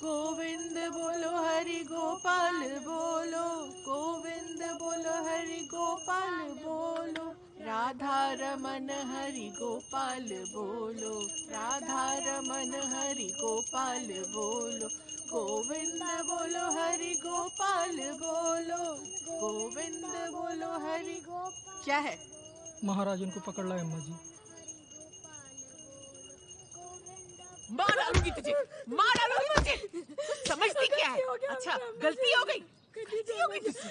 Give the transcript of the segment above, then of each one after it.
गोविंद बोलो हरि गोपाल बोलो, गोविंद बोलो हरि गोपाल बोलो, राधा रमन हरि गोपाल बोलो, राधा रमन हरि गोपाल बोलो, गोविंद बोलो हरि गोपाल बोलो, गोविंद बोलो हरि गोपाल। क्या है? महाराज उनको पकड़ लाए अम्मा जी। मार डालूंगी तुझे, मार डालूंगी तुझे। तू समझती क्या है? अच्छा, गलती हो गई तुझसे।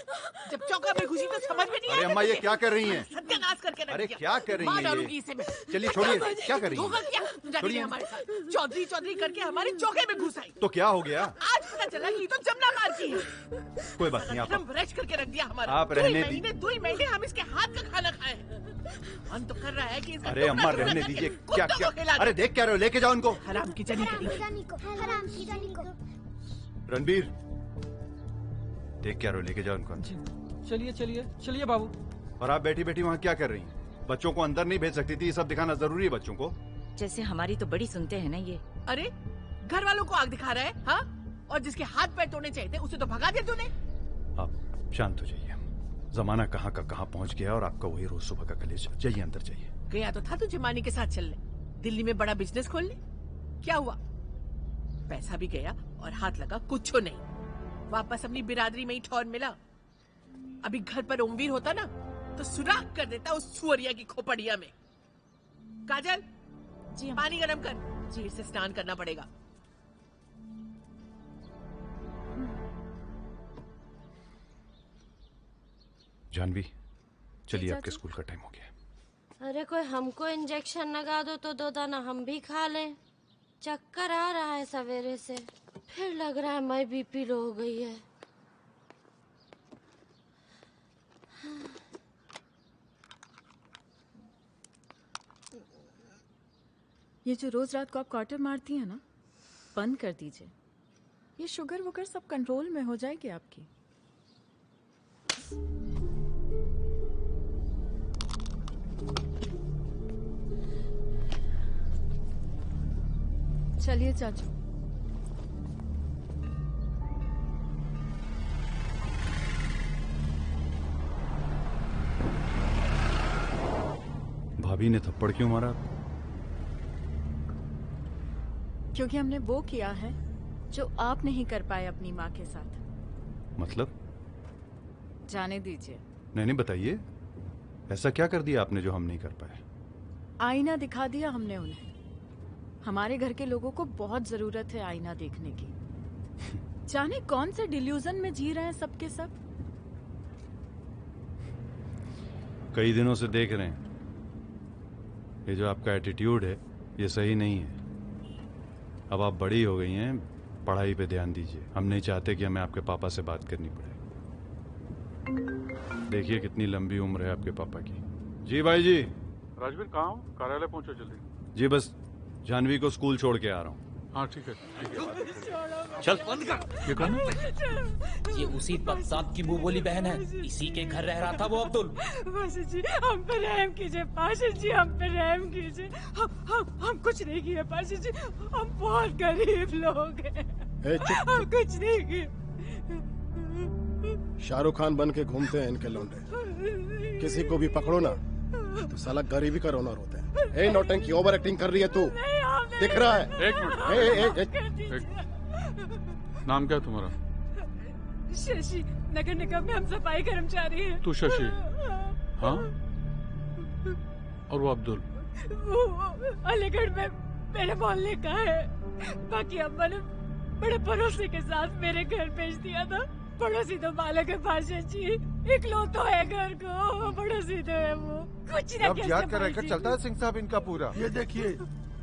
जब चौका में घुसी तो समझ में नहीं आया। अरे अम्मा ये क्या कर रही हैं? सत्यानाश करके रख दिया। अरे क्या कर रही हैं? मार डालूंगी इसे मैं। चलिए छोड़िए, क्या कर रही हैं? धोखा किया जाने हमारे साथ। चौधरी करके हमारे चौके में घुस आई। तो क्या हो गया? आज पता चला कि तो जमुना मार की है। कोई बात नहीं, आप ब्रश करके रख दिया हमारा। आप रहने दी। 2 महीने हम इसके हाथ का खाना खाए। मन तो कर रहा है कि इसका अरे अम्मा रहने दीजिए। क्या अरे देख क्या रहे हो? लेके जाओ उनको। हराम की जनी को। रणबीर देख क्या रहे हो? लेके जाओ उनको। चलिए चलिए चलिए बाबू। और आप बैठी बैठी वहाँ क्या कर रही हैं? बच्चों को अंदर नहीं भेज सकती थी? ये सब दिखाना जरूरी है बच्चों को? जैसे हमारी तो बड़ी सुनते हैं ना ये। अरे घर वालों को आग दिखा रहा है, हाँ? और जिसके हाथ पैर तोड़ने चाहिए थे उसे तो भगा दिया तूने। आप शांत हो जाइए। जमाना कहाँ का कहाँ पहुँच गया और आपका वही रोज सुबह का कलेश। जाइए अंदर जाइए। गया तो था तुझे मानी के साथ चलने, दिल्ली में बड़ा बिजनेस खोलने। क्या हुआ? पैसा भी गया और हाथ लगा कुछ नहीं। वापस अपनी बिरादरी में ही ठौर मिला। अभी घर पर ओमवीर होता ना तो सुराख कर देता उस सुअरिया की खोपड़िया में। काजल जी पानी गरम कर, जी से स्नान करना पड़ेगा। जानवी चलिए, आपके स्कूल का टाइम हो गया। अरे कोई हमको इंजेक्शन लगा दो तो 2 दाना हम भी खा लें। चक्कर आ रहा है सवेरे से, फिर लग रहा है मैं बीपी लो हो गई है। ये जो रोज रात को आप क्वार्टर मारती हैं ना, बंद कर दीजिए। ये शुगर वुगर सब कंट्रोल में हो जाएगी आपकी। चलिए चाचू। भाभी ने थप्पड़ क्यों मारा? क्योंकि हमने वो किया है जो आप नहीं कर पाए अपनी माँ के साथ। मतलब? जाने दीजिए। नहीं बताइए, ऐसा क्या कर दिया आपने जो हम नहीं कर पाए? आईना दिखा दिया हमने उन्हें। हमारे घर के लोगों को बहुत जरूरत है आईना देखने की। जाने कौन से डिल्यूजन में जी रहे हैं सबके सब। कई दिनों से देख रहे हैं, ये जो आपका एटीट्यूड है ये सही नहीं है। अब आप बड़ी हो गई हैं, पढ़ाई पे ध्यान दीजिए। हम नहीं चाहते कि हमें आपके पापा से बात करनी पड़े। देखिए कितनी लंबी उम्र है आपके पापा की। जी भाई जी। राजवीर कहाँ हो? कार्यालय पहुंचो जल्दी। जी बस जानवी को स्कूल छोड़ के आ रहा हूँ। हाँ ठीक है। चल बंद कर। ये कौन है? ये उसी बदसाब की मुंह बोली बहन है। इसी के घर रह रहा था वो अब्दुल। पाशा जी हम पे रहम कीजिए, पाशा जी हम पे रहम कीजिए। हम कुछ नहीं किए पाशा जी, हम बहुत गरीब लोग हैं। हम कुछ नहीं किए। शाहरुख खान बन के घूमते हैं इनके लौंडे। किसी को भी पकड़ो ना तो साला गरीबी का रोना रोते हैं। ए नौटंकी, ओवर एक्टिंग कर रही है तू, दिख रहा है। एक मिनट। नाम क्या तुम्हारा? शशि, नगर निगम में हम सफाई कर्मचारी हैं। तू शशि? हाँ। और वो अब्दुल? वो अलीगढ़ में मेरे मोहल्ले का है। बाकी अम्मा ने बड़े पड़ोसी के साथ मेरे घर भेज दिया था। पड़ोसी तो बालक है पाशा जी, इकलौता है घर को। पड़ोसी तो है वो, कुछ ना अब याद कर रखकर चलता है सिंह साहब इनका पूरा। ये देखिए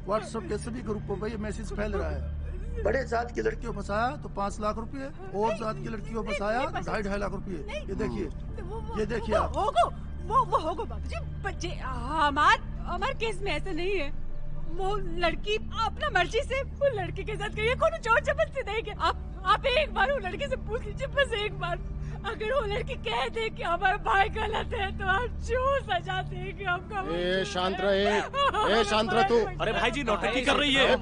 व्हाट्सएप के सभी ग्रुपों पर ये मैसेज फैल रहा है। बड़े जात की लड़कियों फंसाया तो 5 लाख रुपए, और जात की लड़कियों फंसाया तो 2.5 लाख रुपए। ये देखिए आप। वो होगा बाबूजी, बच्चे हमार केस में ऐसा नहीं है। वो लड़की अपना मर्जी से वो लड़की के साथ गई है, कोई जोर जबरदस्ती नहीं है। आप एक बार वो लड़की से पूछ लीजिए, बस एक बार। अगर वो लड़की कह दे कि हमारा भाई गलत है तो आप जो सजा देंगे हमका। ए शांत रहे, शांत रह तू। अरे भाई जी नौटंकी कर रही है।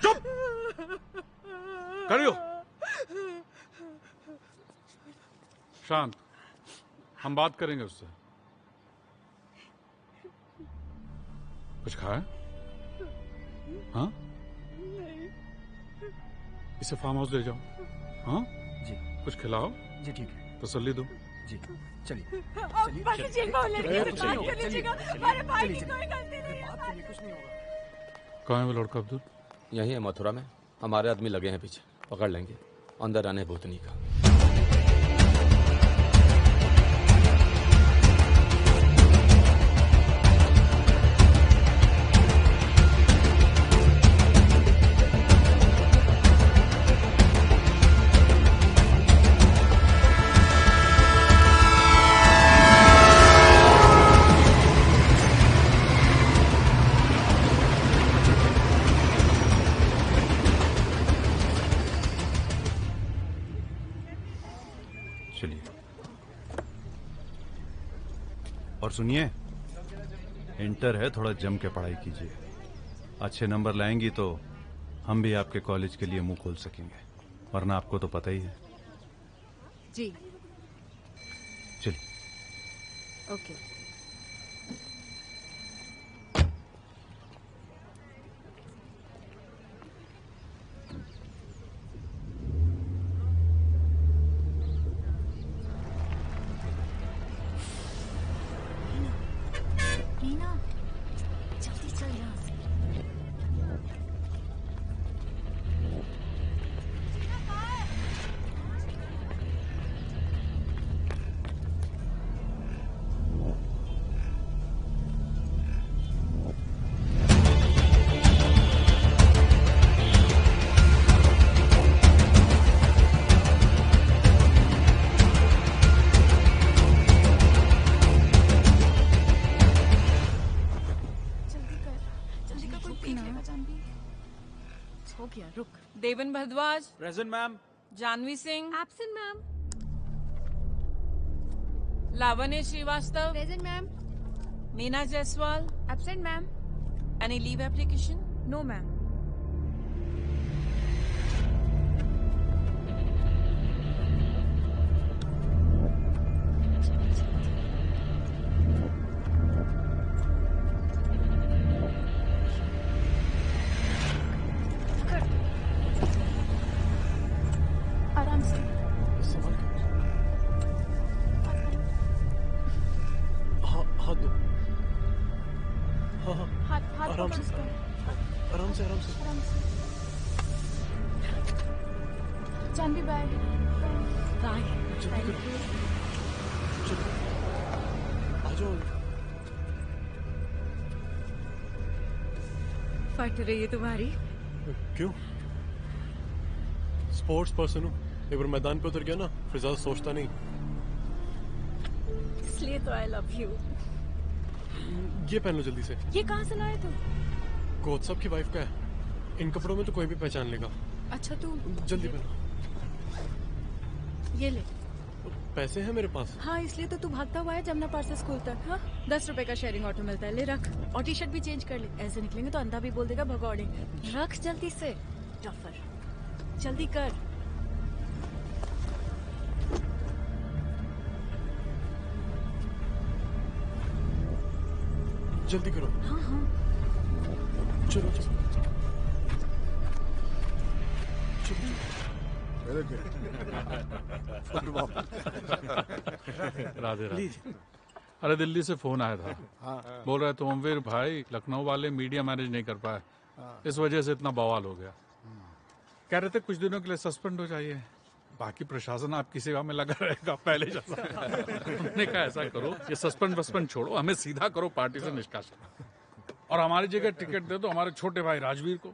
चुप। करियो। शांत, हम बात करेंगे उससे। कुछ खाया? हाँ? इसे फार्म हाउस ले जाओ। हाँ जी। कुछ खिलाओ। जी ठीक है। तसल्ली दो। जी चलिए। बाकी जी को लड़के से बात कर लीजिएगा। हमारे भाई की कोई गलती नहीं है। कुछ नहीं होगा। कहाँ है वो लड़का अब्दुल? यही है मथुरा में। हमारे आदमी लगे हैं पीछे, पकड़ लेंगे। अंदर आने भूतनी का। और सुनिए, इंटर है, थोड़ा जम के पढ़ाई कीजिए। अच्छे नंबर लाएंगी तो हम भी आपके कॉलेज के लिए मुंह खोल सकेंगे, वरना आपको तो पता ही है। जी चलिए। ओके। रीना, जल्दी चल यहाँ से। हो गया, रुक। Devan Bhardwaj. Present ma'am. Janvi Singh. Absent ma'am. Lavanya Srivastava. Present ma'am. Meena Jaiswal. Absent ma'am. Any leave application? No ma'am. आराम से। हाथ दो। हाँ हाथ आराम पकड़ से। उसका। आराम से। आराम से। जानवी बाय। बाय। जल्दी करो। चलो आ जाओ। फट रही है तुम्हारी। क्यों? स्पोर्ट्स पर्सन हूँ, एक बार मैदान पे उतर गया ना फिर ज्यादा सोचता नहीं। इसलिए तो आई लव यू। ये पहन लो जल्दी से। ये कहाँ से लाए तुम? कोच साहब की वाइफ का है, इन कपड़ों में तो कोई भी पहचान लेगा। अच्छा तू जल्दी पहनो। ये ले। पैसे हैं मेरे पास। हाँ इसलिए तो तू भागता हुआ है जमुना पार्क से स्कूल तक। हाँ 10 रुपए का शेयरिंग ऑटो मिलता है, ले रख। और टी शर्ट भी चेंज कर ले, ऐसे निकलेंगे तो अंधा भी बोल देगा भगौड़े। रख जल्दी से। टफर, जल्दी कर। जल्दी करो। हाँ हाँ चलो चलो राधे राधे। अरे दिल्ली से फोन आया था। बोल रहे तुमवीर भाई लखनऊ वाले मीडिया मैनेज नहीं कर पाए, इस वजह से इतना बवाल हो गया। कह रहे थे कुछ दिनों के लिए सस्पेंड हो जाइए, बाकी प्रशासन आपकी सेवा में लगा रहेगा पहले जैसा। उन्होंने कहा ऐसा करो, ये सस्पेंड वस्पेंड छोड़ो, हमें सीधा करो पार्टी से निष्कासन, और हमारी जगह टिकट दे दो हमारे छोटे भाई राजवीर को।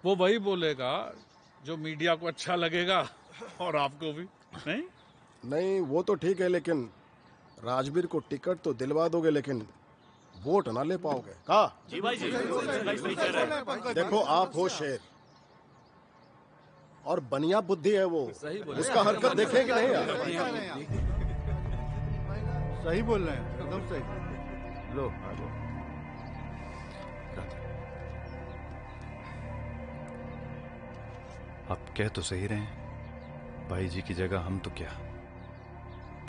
वो वही बोलेगा जो मीडिया को अच्छा लगेगा और आपको भी। नहीं वो तो ठीक है, लेकिन राजवीर को टिकट तो दिलवा दोगे लेकिन वोट ना ले पाओगे। कहा जी भाई जी, देखो आप हो शेर और बनिया बुद्धि है वो, उसका हरकत देखें कि नहीं यार? सही बोल रहे हैं, एकदम सही। लो आ जाओ। आप कह तो सही रहे हैं, भाई जी की जगह हम तो क्या,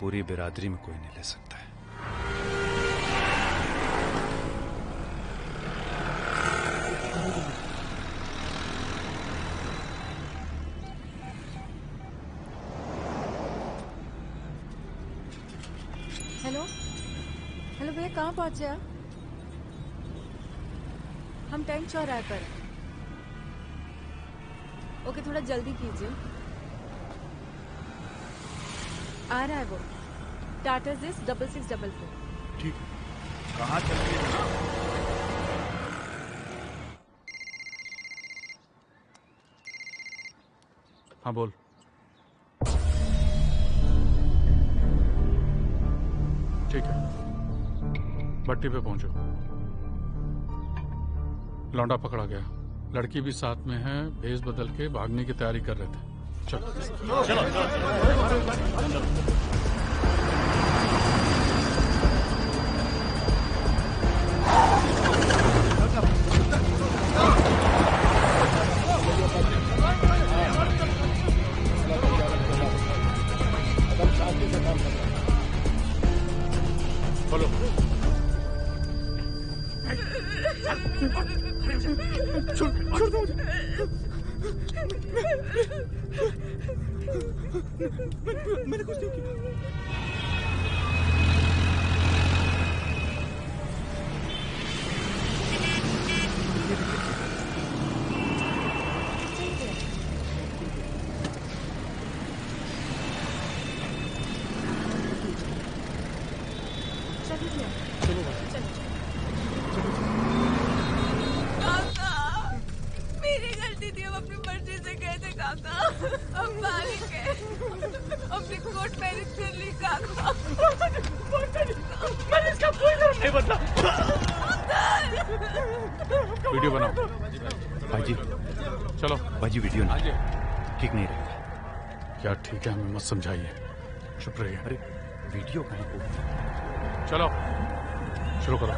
पूरी बिरादरी में कोई नहीं ले सकता है। हेलो हेलो भैया, कहाँ पहुँचे आप? हम टैंक चौराहे पर हैं। ओके, थोड़ा जल्दी कीजिए। आ रहा है वो, टाटा जिस 6644। ठीक है, कहाँ चल रही है? हाँ बोल। ठीक है, भट्टी पे पहुंचो। लौंडा पकड़ा गया, लड़की भी साथ में है, भेष बदल के भागने की तैयारी कर रहे थे। चलो चलो। छोड़ दो मुझे। मैंने कुछ नहीं किया। वीडियो बनाओ भाजी। चलो भाजी, वीडियो नहीं ठीक नहीं रहेगा। क्या ठीक है, हमें मत समझाइए, चुप रहिए। अरे वीडियो कहीं को। चलो शुरू करो।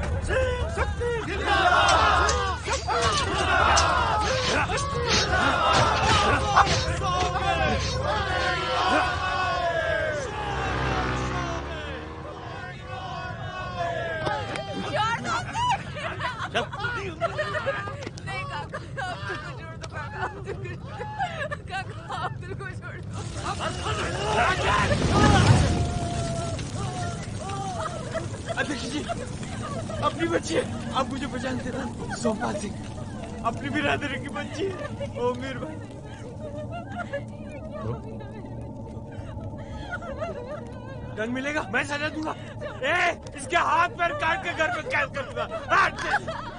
अध्यक्ष जी, अपनी बच्ची है, आप मुझे पहचानते ना? सोमपाल सिंह, अपनी बिरादरी की बच्ची है। ओ मीर भाई, दंड मिलेगा, मैं सजा दूंगा। इसके हाथ पैर काट के घर पे कैद कर दूंगा।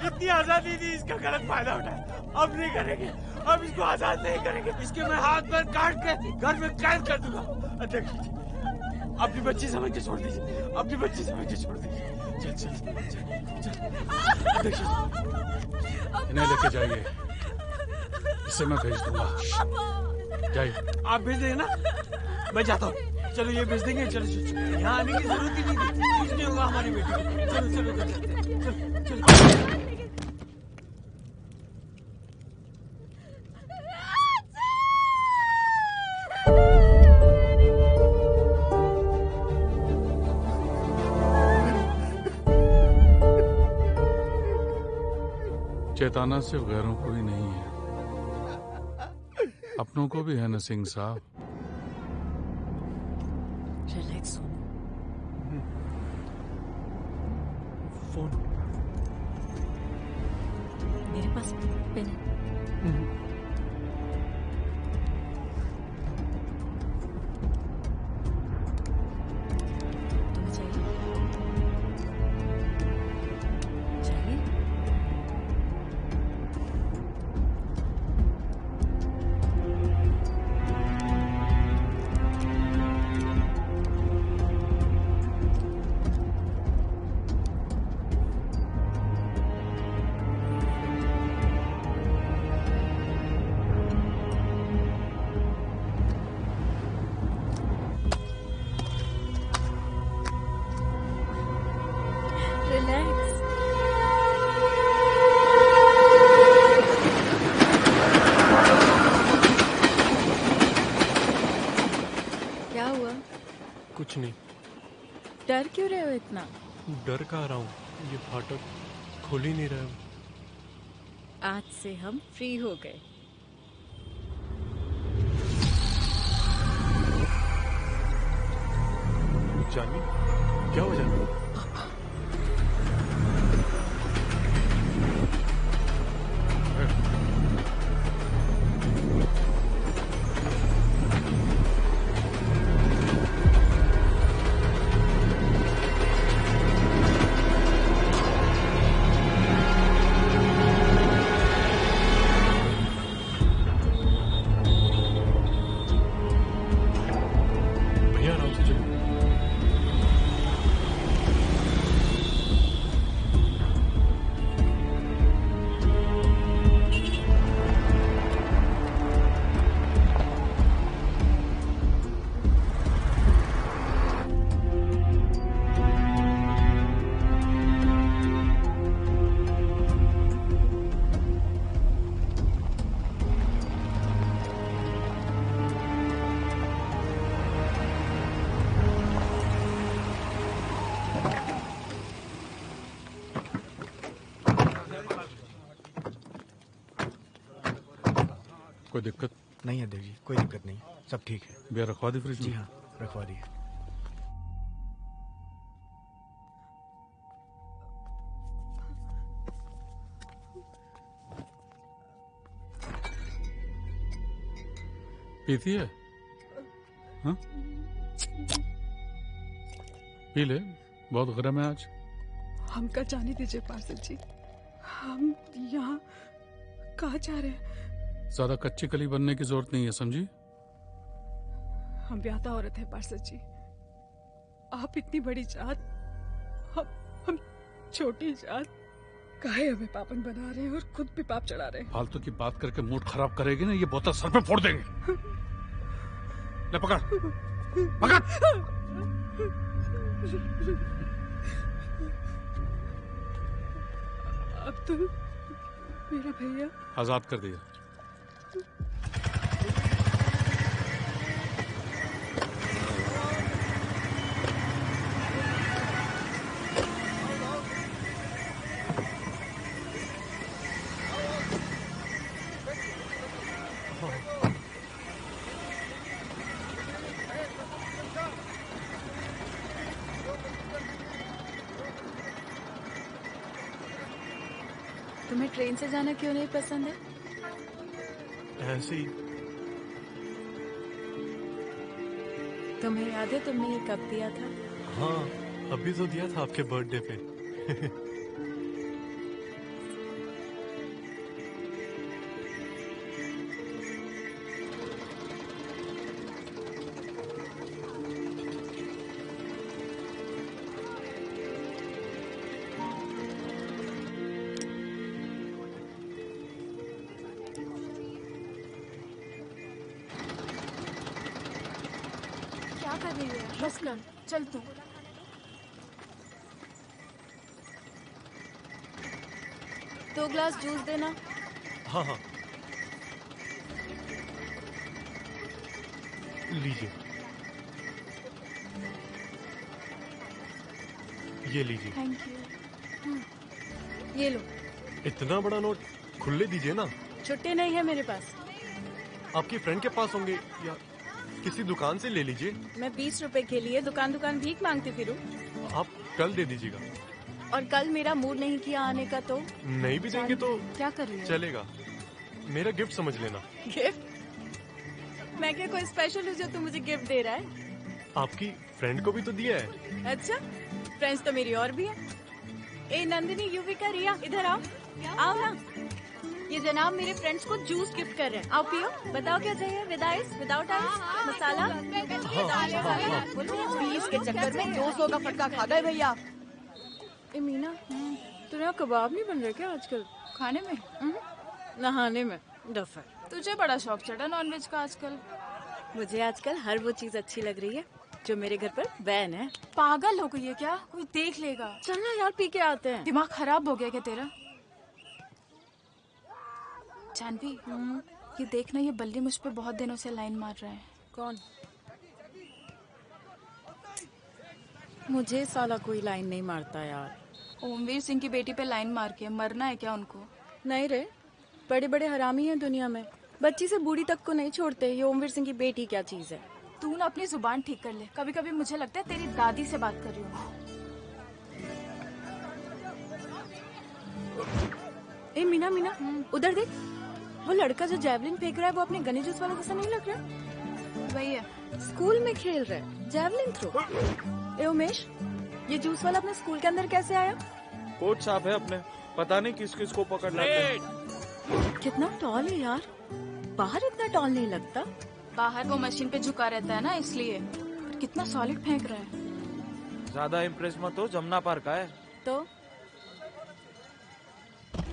इतनी आजादी दी, इसका गलत फायदा उठाया। अब नहीं करेंगे, अब इसको आजाद नहीं करेंगे। इसके मैं हाथ पैर काट के घर में कैद कर दूंगा। अध्यक्ष जी, अपनी बच्ची समझ के छोड़ दीजिए, अपनी बच्ची समझ के छोड़ दीजिए। चल चल चल। अध्यक्ष जी, इन्हें लेके जाइए, इसे मैं भेज दूंगा। जाइए। आप भेज देंगे ना? मैं जाता हूँ। चलो ये भेज देंगे। चलो चलो, यहाँ आने की जरूरत ही नहीं थी, कुछ नहीं होगा हमारी बेटी को। चलो चलो चलो चलो। चेताना सिर्फ गैरों को ही नहीं है, अपनों को भी है ना सिंह साहब। रिलैक्स हो। फोन मेरे पास पेन है। तुम्हें चाहिए? चाहिए? कुछ नहीं। डर क्यों रहे हो इतना? डर कहाँ रहा हूँ, ये फाटक खोल ही नहीं रहा है। आज से हम फ्री हो गए। जानवी, क्या हो जानवी? कोई दिक्कत नहीं है देव जी, कोई दिक्कत नहीं, सब ठीक है। बियर रखवा दी फ्रिज में? जी हाँ, रखवा दी। पीती है? हाँ? पी ले, बहुत गर्म है आज। हमका जाने दीजिए पार्षद जी, हम यहाँ कहाँ जा रहे हैं? ज्यादा कच्ची कली बनने की जरूरत नहीं है, समझी? हम ब्याहता औरत है पार्षद जी, आप इतनी बड़ी जात, हम छोटी जात, काहे हमें पापन बना रहे हैं और खुद भी पाप चढ़ा रहे हैं। फालतू की बात करके मूड खराब करेगी ना, ये बोतल सर पे फोड़ देंगे। ले पकड़, पकड़। अब तो मेरा भैया आजाद कर दिया। तुम्हें ट्रेन से जाना क्यों नहीं पसंद है? ऐसे ही। तुम्हें याद है तुमने ये कब दिया था? हाँ, अभी तो दिया था आपके बर्थडे पे। क्या कर रही है? बस कर, चल तू। दो ग्लास जूस देना। हाँ हाँ, लीजिए, ये लीजिए। Thank you. ये लो। इतना बड़ा नोट खुले दीजिए ना। छुट्टे नहीं है मेरे पास। आपकी फ्रेंड के पास होंगे या किसी दुकान से ले लीजिए। मैं 20 रुपए के लिए दुकान दुकान भीख मांगती फिरूं? आप कल दे दीजिएगा। और कल मेरा मूड नहीं किया आने का तो? नहीं भी देंगे तो क्या कर रही हो? चलेगा, मेरा गिफ्ट समझ लेना। गिफ्ट? मैं क्या कोई स्पेशल हूँ जो तू मुझे गिफ्ट दे रहा है? आपकी फ्रेंड को भी तो दिया है। अच्छा, फ्रेंड्स तो मेरी और भी है। ए नंदिनी, युविका, रिया, इधर आओ। आओ ना। ये जनाब मेरे फ्रेंड्स को जूस गिफ्ट कर रहे हैं। आओ पियो। बताओ क्या चाहिए? विद आइस, विदाउट आइस, मसाला? 20 के चक्कर में 200 का फटका खा गए भैया। ए मीना, तेरे यहाँ कबाब नहीं बन रहे क्या आजकल? खाने में? नहाने में। डफर। तुझे बड़ा शौक चढ़ा नॉनवेज का आजकल। मुझे आजकल हर वो चीज अच्छी लग रही है जो मेरे घर पर बैन है। पागल हो गई है क्या? कोई देख लेगा। चल ना यार, पी के आते हैं। दिमाग खराब हो गया क्या तेरा? जानवी, ये देखना, ये बल्ली मुझ पे बहुत दिनों से लाइन मार रहा है। कौन? मुझे साला कोई लाइन नहीं मारता यार। ओमवीर सिंह की बेटी पे लाइन मार के मरना है क्या उनको? नहीं रे, बड़े बड़े हरामी हैं दुनिया में, बच्ची से बूढ़ी तक को नहीं छोड़ते। ये ओमवीर सिंह की बेटी क्या चीज है? तू ना अपनी जुबान ठीक कर ले। कभी कभी मुझे लगता है तेरी दादी से बात कर रही हूँ। ए मीना मीना, उधर देख, वो लड़का जो जैवलिन फेंक रहा है वो अपने गनी जूस वाला जैसा नहीं लग रहा? वही है। स्कूल में खेल रहा है जैवलिन थ्रो। ए उमेश, ये जूस वाला अपने स्कूल के अंदर कैसे आया? कोच साहब है अपने, पता नहीं किस किस को पकड़ लाते हैं। कितना टॉल है यार, बाहर इतना टॉल नहीं लगता। बाहर वो मशीन पे झुका रहता है ना, इसलिए। कितना सॉलिड फेंक रहा है। ज्यादा इम्प्रेस मत हो, जमुना पार का है। तो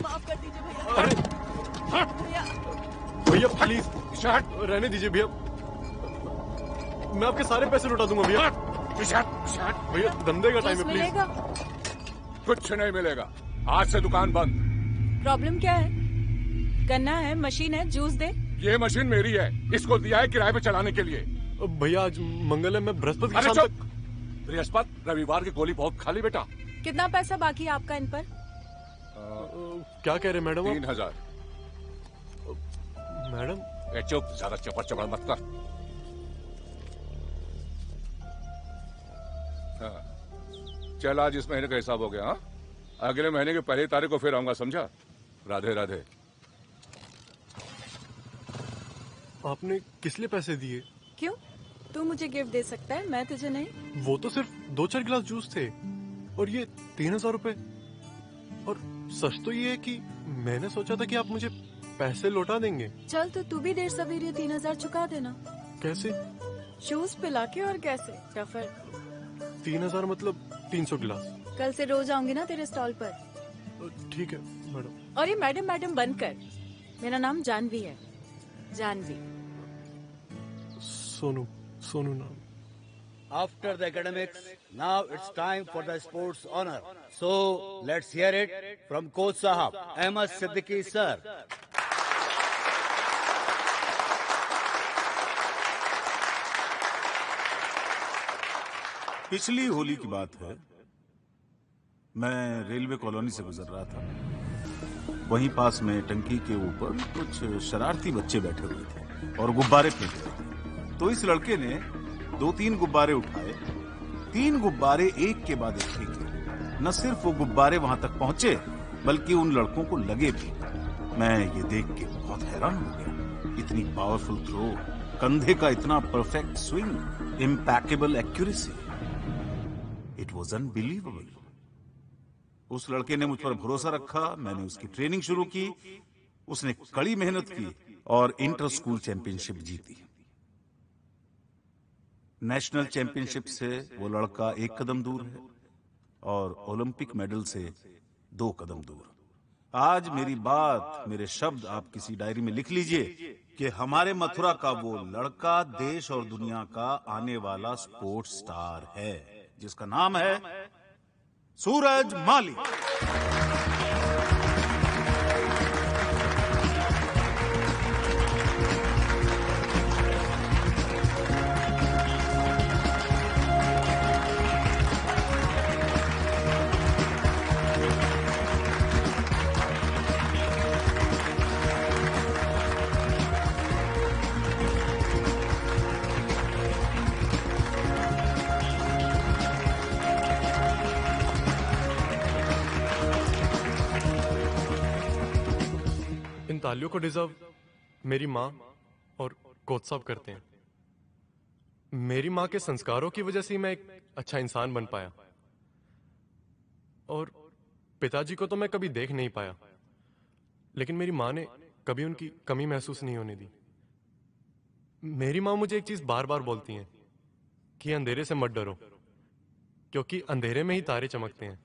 माफ कर दीजिए भैया। भैया प्लीज रहने दीजिए भैया, मैं आपके सारे पैसे लौटा दूंगा भैया। भैया धंधे का टाइम है, प्लीज। मिलेगा? कुछ नहीं मिलेगा, आज से दुकान बंद। प्रॉब्लम क्या है? गन्ना है, मशीन है, जूस दे। ये मशीन मेरी है, इसको दिया है किराए पे चलाने के लिए। भैया आज मंगल है, मैं बृहस्पति अरे शाम चुप! तक। बृहस्पति रविवार की गोली बहुत खाली बेटा। कितना पैसा बाकी है आपका इन पर? क्या कह रहे मैडम? 3000। मैडम चुप, ज्यादा चपड़ चपड़ मत कर। चल आज इस महीने का हिसाब हो गया। हाँ, अगले महीने की पहली तारीख को फिर आऊंगा, समझा? राधे राधे। आपने किस लिए पैसे दिए? क्यों, तू मुझे गिफ्ट दे सकता है, मैं तुझे नहीं। वो तो सिर्फ 2-4 गिलास जूस थे, और ये 3000 रुपए। और सच तो ये है कि मैंने सोचा था कि आप मुझे पैसे लौटा देंगे। चल तो तू भी देर सवेरे 3000 चुका देना। कैसे? जूस पिला के। और कैसे टफर? 3000 मतलब 300 गिलास। कल से रोज आऊंगी ना तेरे स्टॉल पर। ठीक है मैडम। और ये मैडम मैडम बंद कर, मेरा नाम जानवी है, जानवी। सोनू नाम। After the academics, now it's time for the sports honor. So let's hear it from Coach Sahab, Ahmed Siddiqui sir. पिछली होली की बात है, मैं रेलवे कॉलोनी से गुजर रहा था। वहीं पास में टंकी के ऊपर कुछ शरारती बच्चे बैठे हुए थे और गुब्बारे फेंक रहे थे। तो इस लड़के ने 2-3 गुब्बारे उठाए, 3 गुब्बारे एक के बाद एक फेंके। न सिर्फ वो गुब्बारे वहां तक पहुंचे, बल्कि उन लड़कों को लगे भी। मैं ये देख के बहुत हैरान हो गया। इतनी पावरफुल थ्रो, कंधे का इतना perfect swing, impeccable accuracy, it was unbelievable. उस लड़के ने मुझ पर भरोसा रखा, मैंने उसकी ट्रेनिंग शुरू की, उसने कड़ी मेहनत की और इंटर स्कूल चैंपियनशिप जीती। नेशनल चैंपियनशिप से वो लड़का 1 कदम दूर है और ओलंपिक मेडल से 2 कदम दूर। आज मेरी बात, मेरे शब्द आप किसी डायरी में लिख लीजिए कि हमारे मथुरा का वो लड़का देश और दुनिया का आने वाला स्पोर्ट्स स्टार है, जिसका नाम है सूरज माली। तालियों को डिजर्व मेरी माँ और कोच साहब करते हैं। मेरी माँ के संस्कारों की वजह से मैं एक अच्छा इंसान बन पाया, और पिताजी को तो मैं कभी देख नहीं पाया, लेकिन मेरी माँ ने कभी उनकी कमी महसूस नहीं होने दी। मेरी माँ मुझे एक चीज बार बार बोलती हैं कि अंधेरे से मत डरो, क्योंकि अंधेरे में ही तारे चमकते हैं।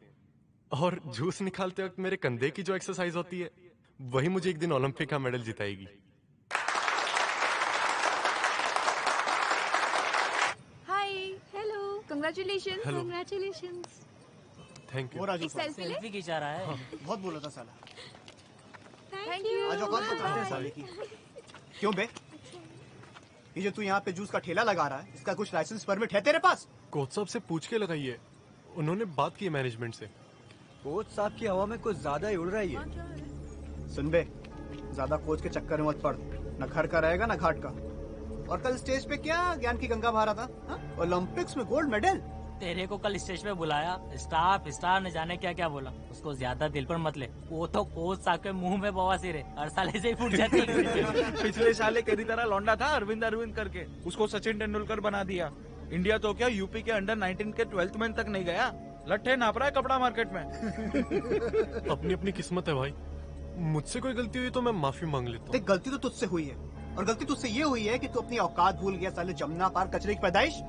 और जूस निकालते वक्त मेरे कंधे की जो एक्सरसाइज होती है, वही मुझे एक दिन ओलंपिक का मेडल जिताएगी। Hi, hello, congratulations. Hello. Congratulations. Thank you. एक सेल्फी खिंचा रहा है। बहुत बोला था साला। Thank you. आज औकात बताते हैं साले की। क्यों बे? ये जो तू यहाँ पे जूस का ठेला लगा रहा है, इसका कुछ लाइसेंस परमिट है तेरे पास? कोच साहब से पूछ के लगाइए। उन्होंने बात की मैनेजमेंट से। कोच साहब की हवा में कुछ ज्यादा ही उड़ रही है। सुन बे, ज्यादा कोच के चक्कर में मत पड़, न घर का रहेगा न घाट का। और कल स्टेज पे क्या ज्ञान की गंगा बहा रहा था, ओलंपिक्स में गोल्ड मेडल। तेरे को कल स्टेज पे बुलाया, स्टार ने जाने क्या क्या बोला। उसको ज्यादा दिल पर मत ले, वो तो कोच साहब के मुंह में बवासीर है, हर साल ऐसे ही फूट जाती है। पिछले साल तेरी तरह लौंडा था अरविंद करके, उसको सचिन तेंदुलकर बना दिया। इंडिया तो क्या यूपी के अंडर 19 के 12th मैन तक नहीं गया। लट्ठे नाप रहा है कपड़ा मार्केट में। अपनी अपनी किस्मत है भाई, मुझसे कोई गलती हुई तो मैं माफी मांग लेता हूँ। गलती तो तुझसे हुई है, और गलती तुझसे ये हुई है कि तू अपनी औकात भूल गया। साले जमुना पार कचरे की पैदाइश।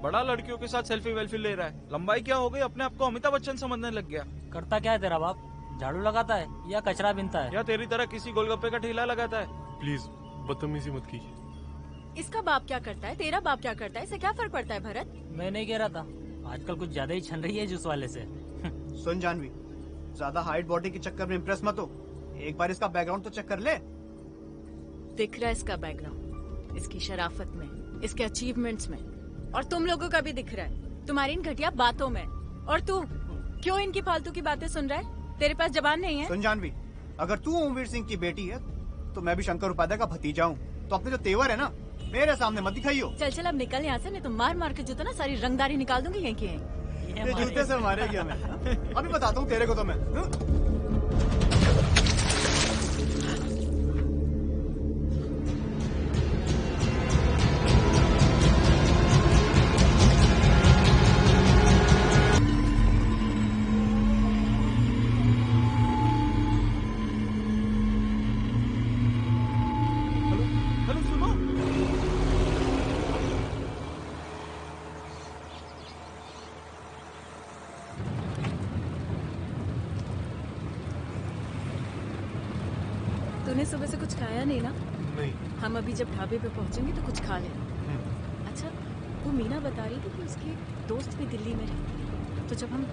बड़ा लड़कियों के साथ सेल्फी वेल्फी ले रहा है, लंबाई क्या हो गई, अपने आप को अमिताभ बच्चन समझने लग गया। करता क्या है तेरा बाप, झाड़ू लगाता है या कचरा बीनता है? या तेरी तरह किसी गोलगप्पे का ठेला लगाता है? प्लीज बदतमीजी मत कीजिए। इसका बाप क्या करता है, तेरा बाप क्या करता है, इससे क्या फर्क पड़ता है भरत? मैं नहीं कह रहा था, आजकल कुछ ज्यादा ही छन रही है जूस वाले से। सुन जानवी, ज्यादा हाइट बॉडी के चक्कर में इम्प्रेस मत हो, एक बार इसका बैकग्राउंड तो चेक कर ले। दिख रहा है इसका बैकग्राउंड, इसकी शराफत में, इसके अचीवमेंट्स में, और तुम लोगों का भी दिख रहा है तुम्हारी इन घटिया बातों में। और तू क्यों इनकी फालतू की बातें सुन रहा है? तेरे पास जबान नहीं है? सुन जानवी, अगर तू ओमवीर सिंह की बेटी है तो मैं भी शंकर उपाध्याय का भतीजा हूँ, तो अपने जो तेवर है ना मेरे सामने मत दिखाइयो। चल अब निकल यहाँ से, नहीं तो मार मार के जूता ना सारी रंगदारी निकाल दूंगी यहीं की। ये जूते से मारेगी हमें। अभी बताता हूँ तेरे को तो मैं। तूने सुबह से कुछ खाया नहीं ना? नहीं। हम अभी जब ढाबे पे पहुंचेंगे तो कुछ खा लेना। अच्छा, वो मीना बता रही थी कि उसकी दोस्त भी दिल्ली में है, तो जब हम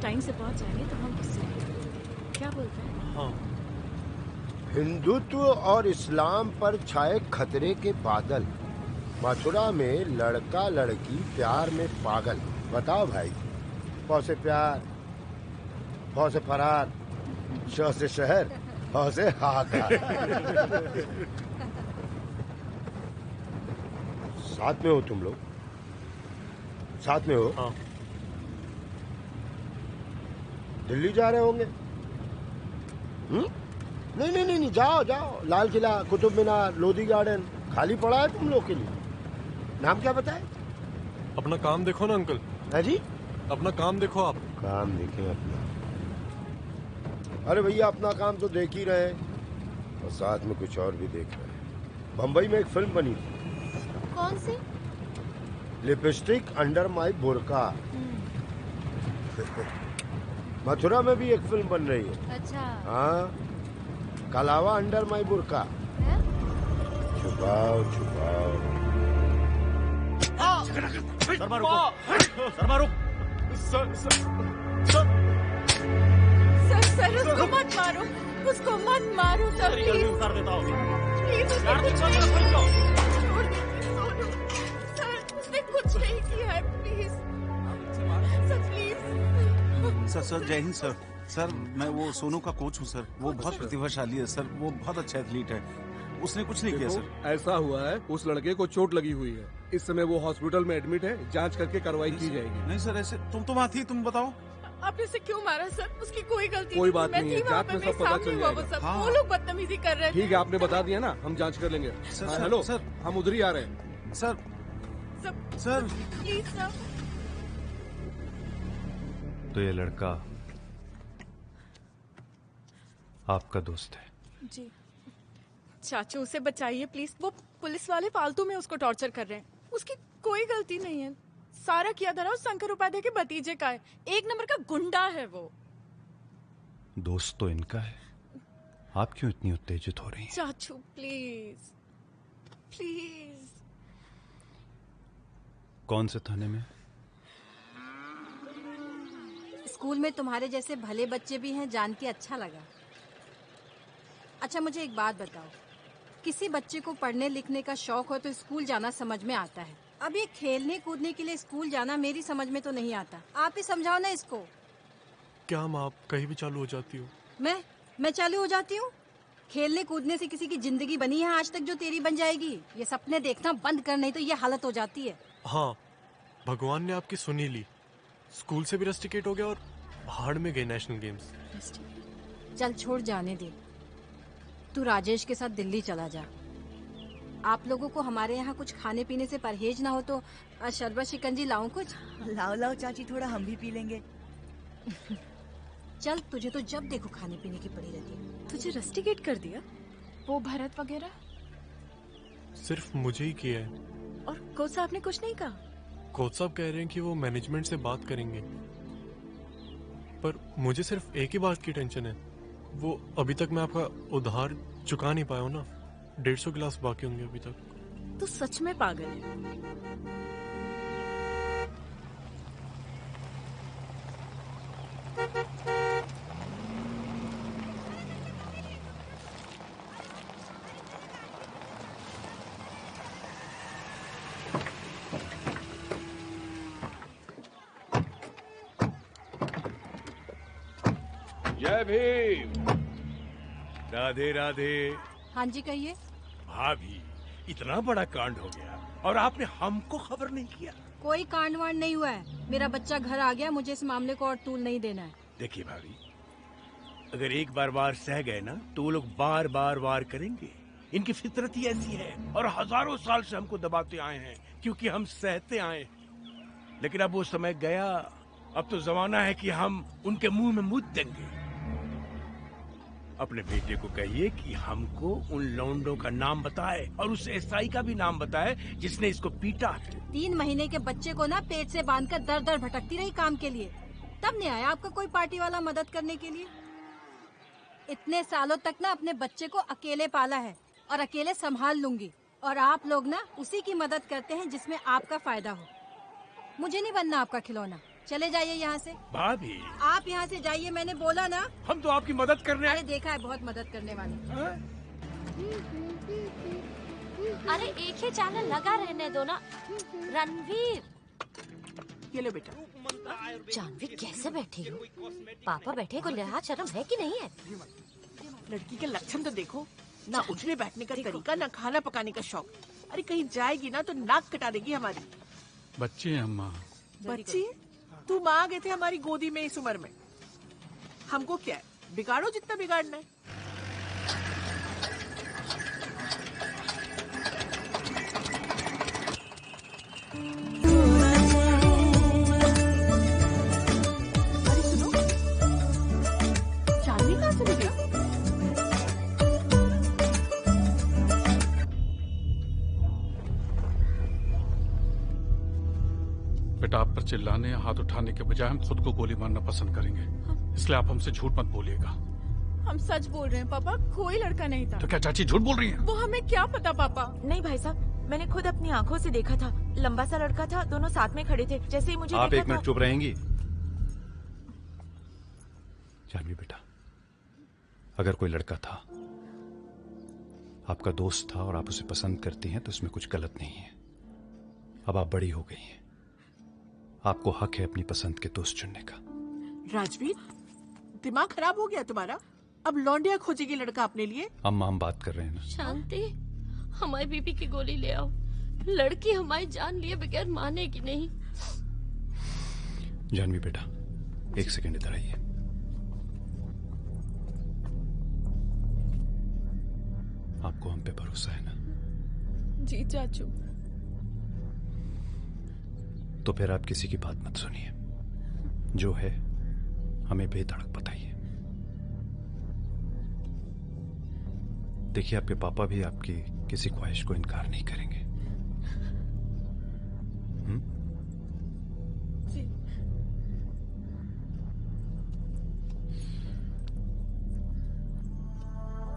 टाइम से पहुंच जाएंगे तो हम उससे क्या बोलते हैं? हाँ। हिंदुत्व और इस्लाम पर छाए खतरे के बादल, मथुरा में लड़का लड़की प्यार में पागल। बताओ भाई, प से प्यार, फ से फरार, श से शहर, ह से हाहाकार। साथ में हो तुम लोग? साथ में हो? हाँ। दिल्ली जा रहे होंगे? नहीं, जाओ जाओ, लाल किला, कुतुब मीनार, लोधी गार्डन खाली पड़ा है तुम लोग के लिए। नाम क्या बताए? अपना काम देखो ना अंकल। है जी? अपना काम देखो आप। काम देखें अपना? अरे भैया, अपना काम तो देख ही रहे हैं और साथ में कुछ और भी देख रहे हैं। बम्बई में एक फिल्म बनी थी। कौन सी? Lipstick Under My Burkha. Mathura में भी एक फिल्म बन रही है। अच्छा। हाँ, कलावा अंडर माई बुरका। छुपाओ छुपाओ। शर्मा रुको, शर्मा रुक। सर उसको मत मारो, उसको मत मारो सर, प्लीज। उतार देता हूँ। प्लीज उसको कुछ नहीं किया। छोड़ दीजिए सर, उसने कुछ नहीं किया है, प्लीज सर, प्लीज। सर जय हिंद सर। सर मैं वो सोनू का कोच हूँ सर, वो बहुत प्रतिभाशाली है सर, वो बहुत अच्छा एथलीट है, उसने कुछ नहीं किया सर। ऐसा हुआ है, उस लड़के को चोट लगी हुई है, इस समय वो हॉस्पिटल में एडमिट है, जांच करके कार्रवाई की जाएगी। नहीं सर, ऐसे तुम वहाँ थी, तुम बताओ। आपने उसे क्यों मारा सर? उसकी कोई गलती कोई नहीं। बात मैं नहीं थी है, वहाँ जांच पे, में मेरे सब पता सामने चल हुआ वो जाएगा। सब। वो लोग बदतमीजी कर रहे थे। ठीक है, आपने बता दिया ना, हम जांच कर लेंगे। सर, हेलो सर, हम उधर ही आ रहे हैं। Sir sir please sir. तो ये लड़का आपका दोस्त है? जी चाचू, उसे बचाइए प्लीज, वो पुलिस वाले फालतू में उसको टॉर्चर कर रहे हैं, उसकी कोई गलती नहीं है। सारा किया धरा उस शंकर उपाध्याय के भतीजे का है, एक नंबर का गुंडा है वो। दोस्त तो इनका है, आप क्यों इतनी उत्तेजित हो रही हैं? चाचू प्लीज प्लीज। कौन से थाने में? स्कूल में तुम्हारे जैसे भले बच्चे भी हैं, जान के अच्छा लगा। अच्छा मुझे एक बात बताओ, किसी बच्चे को पढ़ने लिखने का शौक हो तो स्कूल जाना समझ में आता है, अब ये खेलने कूदने के लिए स्कूल जाना मेरी समझ में तो नहीं आता। आप ही समझाओ ना इसको। क्या माँ, आप कहीं भी चालू हो जाती हो? मैं चालू हो जाती हूँ? खेलने कूदने से किसी की जिंदगी बनी है आज तक जो तेरी बन जाएगी? ये सपने देखना बंद कर, नहीं तो ये हालत हो जाती है। हाँ, भगवान ने आपकी सुनी ली। स्कूल से भी रस्टिकेट हो गया और भाड़ में गए नेशनल गेम्स। चल छोड़, जाने दे। तू राजेश के साथ दिल्ली चला जा। आप लोगों को हमारे यहाँ कुछ खाने पीने से परहेज ना हो तो शरबत शिकंजी लाऊं कुछ? लाओ लाओ चाची, थोड़ा हम भी पी लेंगे। चल, तुझे तो जब देखो खाने पीने की पड़ी रहती है। तुझे रस्टिकेट कर दिया? वो भरत वगैरह? सिर्फ मुझे ही किया है। और कोच साहब ने कुछ नहीं कहा? कोच साहब कह रहे हैं कि वो मैनेजमेंट से बात करेंगे, पर मुझे सिर्फ एक ही बात की टेंशन है। वो अभी तक मैं आपका उधार चुका नहीं पाया हूँ ना। 150 गिलास बाकी होंगे अभी तक। तू सच में पागल है। जय भीम। राधे राधे। हाँ जी, कहिए। भाभी, इतना बड़ा कांड हो गया और आपने हमको खबर नहीं किया। कोई कांड वांड नहीं हुआ है। मेरा बच्चा घर आ गया, मुझे इस मामले को और तूल नहीं देना है। देखिए भाभी, अगर एक बार वार सह गए ना तो वो लोग बार बार वार करेंगे। इनकी फितरत ही ऐसी है और हजारों साल से हमको दबाते आए हैं क्योंकि हम सहते आए। लेकिन अब वो समय गया। अब तो जमाना है कि हम उनके मुंह में मुद्द देंगे। अपने बेटे को कहिए कि हमको उन लौंडों का नाम बताए और उस एसआई का भी नाम बताए जिसने इसको पीटा है। 3 महीने के बच्चे को ना पेट से बांधकर दर दर भटकती रही काम के लिए, तब नहीं आया आपका कोई पार्टी वाला मदद करने के लिए। इतने सालों तक ना अपने बच्चे को अकेले पाला है और अकेले संभाल लूंगी, और आप लोग ना उसी की मदद करते हैं जिसमें आपका फायदा हो। मुझे नहीं बनना आपका खिलौना। चले जाइए यहाँ से। भाभी, आप यहाँ से जाइए, मैंने बोला ना। हम तो आपकी मदद करने अरे देखा है, बहुत मदद करने वाले। अरे एक ही चैनल लगा रहने दो ना। रणवीर, ये लो बेटा। जानवी कैसे बैठी हो? पापा बैठे, को लिहाज शर्म है कि नहीं है? लड़की के लक्षण तो देखो ना, उठने बैठने का तरीका, ना खाना पकाने का शौक। अरे कहीं जाएगी ना तो नाक कटा देगी हमारी। बच्ची है अम्मा। बच्ची? तुम आ गए थे हमारी गोदी में इस उम्र में। हमको क्या है, बिगाड़ो जितना बिगाड़ना है। अरे सुनो, चांदनी कहाँ से निकला? बेटा, आप पर चिल्लाने या हाथ उठाने के बजाय हम खुद को गोली मारना पसंद करेंगे, इसलिए आप हमसे झूठ मत बोलिएगा। हम सच बोल रहे हैं पापा, कोई लड़का नहीं था। तो क्या चाची झूठ बोल रही हैं? वो हमें क्या पता पापा। नहीं भाई साहब, मैंने खुद अपनी आंखों से देखा था। लंबा सा लड़का था, दोनों साथ में खड़े थे। जैसे ही मुझे आप देखा एक मिनट चुप रहेंगी? जानवी बेटा, अगर कोई लड़का था, आपका दोस्त था और आप उसे पसंद करती हैं तो इसमें कुछ गलत नहीं है। अब आप बड़ी हो गई हैं, आपको हक है अपनी पसंद के दोस्त चुनने का। राजवीर, दिमाग खराब हो गया तुम्हारा? अब लौंडिया खोजेगी लड़का अपने लिए? अम्मा, हम बात कर रहे हैं ना। शांति, हमारी बीपी की गोली ले आओ। लड़की हमारी जान लिए बगैर मानेगी नहीं। जानवी बेटा, 1 सेकंड इधर आइए। आपको हम पे भरोसा है ना? जी चाचू। तो फिर आप किसी की बात मत सुनिए। जो है हमें बेधड़क बताइए। देखिए, आपके पापा भी आपकी किसी ख्वाहिश को इनकार नहीं करेंगे।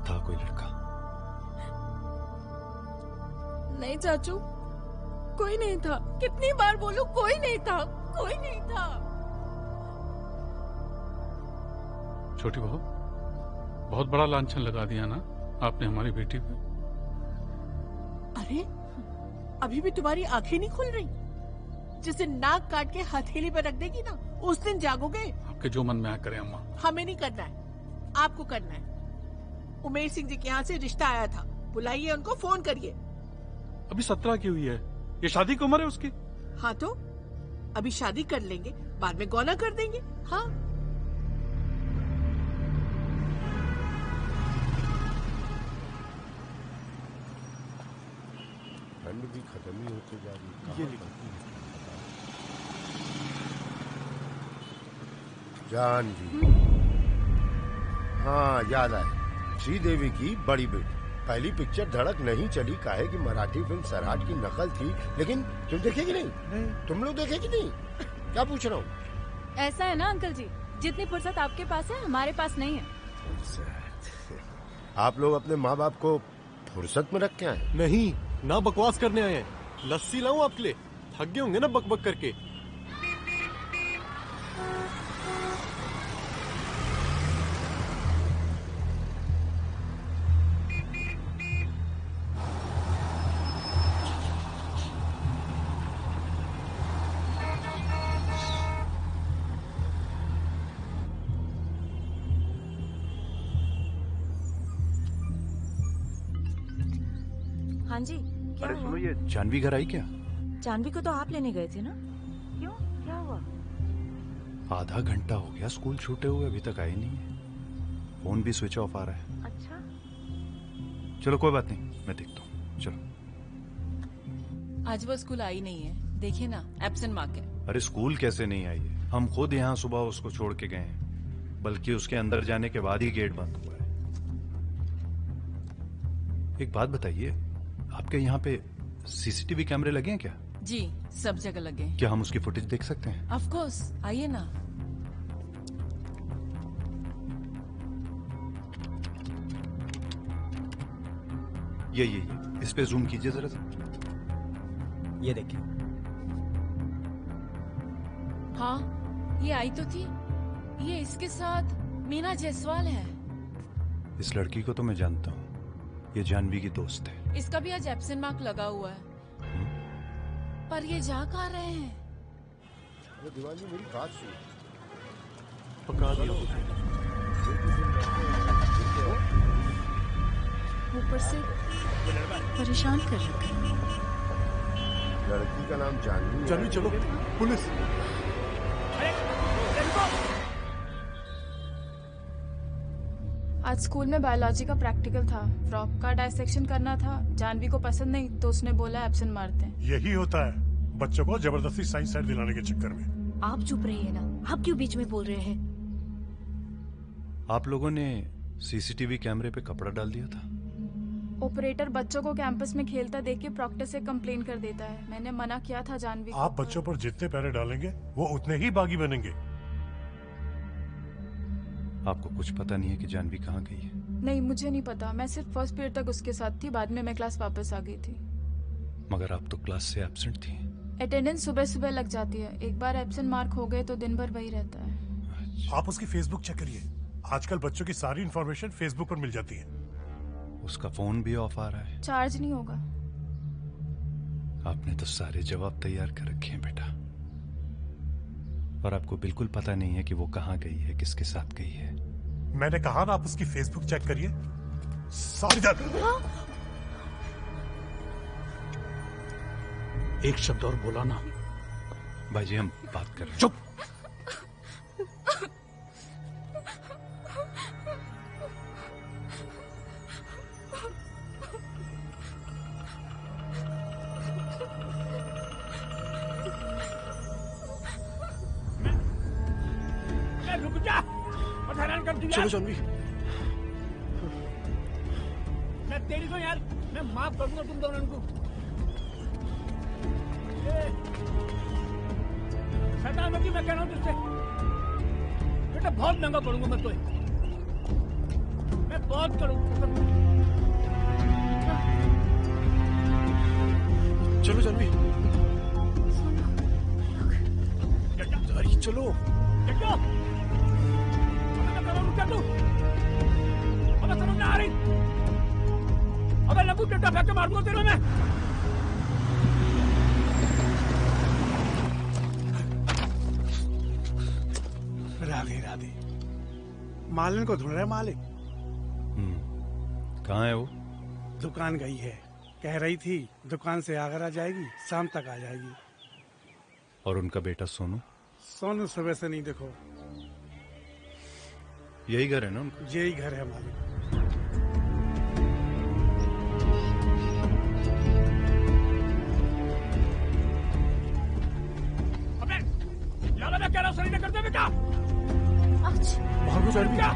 था कोई लड़का? नहीं चाचू, कोई नहीं था। कितनी बार बोलूं, कोई नहीं था, कोई नहीं था। छोटी बहू, बहुत बड़ा लांछन लगा दिया ना आपने हमारी बेटी पे। अरे अभी भी तुम्हारी आंखें नहीं खुल रही? जिसे नाक काट के हथेली पर रख देगी ना, उस दिन जागोगे। आपके जो मन में आया करें अम्मा। हमें नहीं करना है, आपको करना है। उमेर सिंह जी के यहाँ से रिश्ता आया था, बुलाइए उनको, फोन करिए। अभी 17 की हुई है, ये शादी की उम्र है उसकी। हाँ तो अभी शादी कर लेंगे, बाद में गौना कर देंगे। हाँ ठंड भी खत्म ही होते जा रही है। ये लिखो। जानवी, हाँ याद आया, श्रीदेवी की बड़ी बेटी। पहली पिक्चर धड़क नहीं चली, काहे कि मराठी फिल्म सराट की नकल थी। लेकिन तुम देखे कि नहीं? तुम लोग देखे कि नहीं? क्या पूछ रहा हूँ? ऐसा है ना अंकल जी, जितनी फुर्सत आपके पास है हमारे पास नहीं है। आप लोग अपने माँ बाप को फुर्सत में रख के आए? नहीं, ना बकवास करने आए हैं। लस्सी लाऊं आपके लिए? थक गए होंगे ना बकबक करके। हाँ जी, क्या अरे हुआ? सुनो, ये जानवी घर आई क्या? जानवी को तो आप लेने गए थे ना? क्यों, क्या हुआ? आधा घंटा हो गया स्कूल छूटे हुए, अभी तक आई नहीं है। फोन भी स्विच ऑफ आ रहा है। अच्छा, चलो कोई बात नहीं, मैं देखता हूँ। चलो। आज वो स्कूल आई नहीं है, देखिए ना, एब्सेंट मार्क है। अरे स्कूल कैसे नहीं आई है? हम खुद यहाँ सुबह उसको छोड़ के गए हैं, बल्कि उसके अंदर जाने के बाद ही गेट बंद हुआ है। एक बात बताइए, आपके यहाँ पे सीसीटीवी कैमरे लगे हैं क्या? जी, सब जगह लगे। क्या हम उसकी फुटेज देख सकते हैं? ऑफ कोर्स, आइए ना। ये इस पे जूम कीजिए जरा सा। ये देखिए। हाँ, ये आई तो थी। ये इसके साथ मीना जायसवाल है। इस लड़की को तो मैं जानता हूँ, ये जानवी की दोस्त है। इसका भी आज एब्सेंट मार्क लगा हुआ है। पर ये जा कहाँ रहे हैं? अरे दीवानी, मेरी बात सुन। पका दिया ऊपर से परेशान कर रखा है। लड़की का नाम जानवी। जानवी, चलो पुलिस। आज स्कूल में बायोलॉजी का प्रैक्टिकल था, फ्रॉक का डायसेक्शन करना था। जानवी को पसंद नहीं तो उसने बोला एब्सेंट मारते हैं। यही होता है बच्चों को जबरदस्ती साइंस साइड दिलाने के चक्कर में। आप चुप रहिए ना, आप क्यों बीच में बोल रहे हैं? आप लोगों ने सीसीटीवी कैमरे पे कपड़ा डाल दिया था? ऑपरेटर बच्चों को कैंपस में खेलता देख के प्रॉक्टर से कंप्लेन कर देता है। मैंने मना किया था जानवी को। आप बच्चों पर जितने पैरे डालेंगे वो उतने ही बागी बनेंगे। आपको कुछ पता नहीं है कि जानवी कहाँ गई है? नहीं, मुझे नहीं पता। मैं सिर्फ फर्स्ट पीरियड तक उसके साथ थी, बाद में मैं क्लास वापस आ गई थी। मगर आप तो क्लास से एब्सेंट थी। अटेंडेंस सुबह सुबह लग जाती है, एक बार एब्सेंट मार्क हो गए तो दिन भर वही रहता है। आप उसकी फेसबुक चेक करिए, आजकल बच्चों की सारी इन्फॉर्मेशन फेसबुक पर मिल जाती है। उसका फोन भी ऑफ आ रहा है। चार्ज नहीं होगा। आपने तो सारे जवाब तैयार कर रखे हैं बेटा, और आपको बिल्कुल पता नहीं है कि वो कहाँ गई है, किसके साथ गई है। मैंने कहा ना, आप उसकी फेसबुक चेक करिए। सारी एक शब्द और बोला ना। भाई जी, हम बात कर रहे हैं। चुप। रुक जा, और हैरान कर दिया। चलो जानवी। मैं तेरी को यार, मैं माफ करूंगा तुम दोनों को। शैतान होगी, मैं कह रहा हूँ तुझसे। बेटा बहुत महंगा पड़ूंगा मैं तो, मैं बहुत करूंगा। चलो जानवी। अरे चलो। अबे समझ ना आ रही। अबे लंबू डंडा फेंक के मारूंगा तेरा मैं। राधे राधे। मालिन को ढूंढ रहे मालिक। कहाँ है वो? दुकान गई है, कह रही थी दुकान से आगरा जाएगी, शाम तक आ जाएगी। और उनका बेटा सोनू? सोनू सुबह से नहीं देखो। यही घर है ना उनका? यही घर है मालिक। ज्यादा मैं कह रहा हूँ सही नहीं करते बेटा। बाहर को चढ़ भी क्या?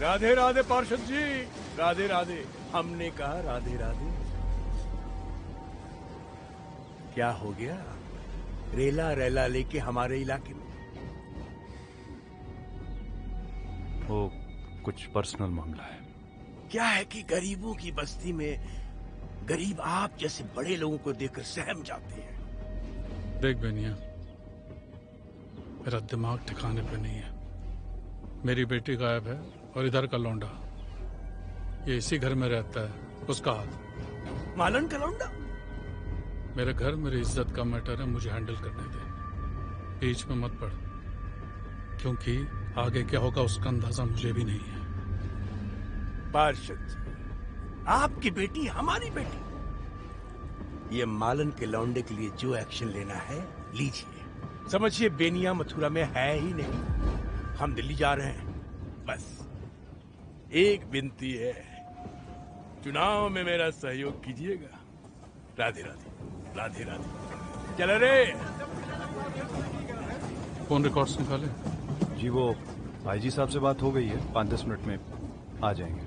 राधे राधे पार्षद जी, राधे राधे। हमने कहा राधे राधे। क्या हो गया? रेला रेला लेके हमारे इलाके में? वो कुछ पर्सनल मामला है। क्या है कि गरीबों की बस्ती में गरीब आप जैसे बड़े लोगों को देखकर सहम जाते हैं। देख बेनिया, मेरा दिमाग ठिकाने पे नहीं है। मेरी बेटी गायब है और इधर का लौंडा, ये इसी घर में रहता है, उसका हाथ। मालन का लौंडा? मेरे घर मेरी इज्जत का मैटर है, मुझे हैंडल करने दे, बीच में मत पड़, क्योंकि आगे क्या होगा उसका अंदाजा मुझे भी नहीं है। पार्षद, आपकी बेटी हमारी बेटी। ये मालन के लौंडे के लिए जो एक्शन लेना है लीजिए। समझिए बेनिया मथुरा में है ही नहीं, हम दिल्ली जा रहे हैं। बस एक विनती है, चुनाव में मेरा सहयोग कीजिएगा। राधे राधे, राधे राधे। चल रे। फोन रिकॉर्ड्स निकाले? जी वो भाईजी साहब से बात हो गई है, 5-10 मिनट में आ जाएंगे।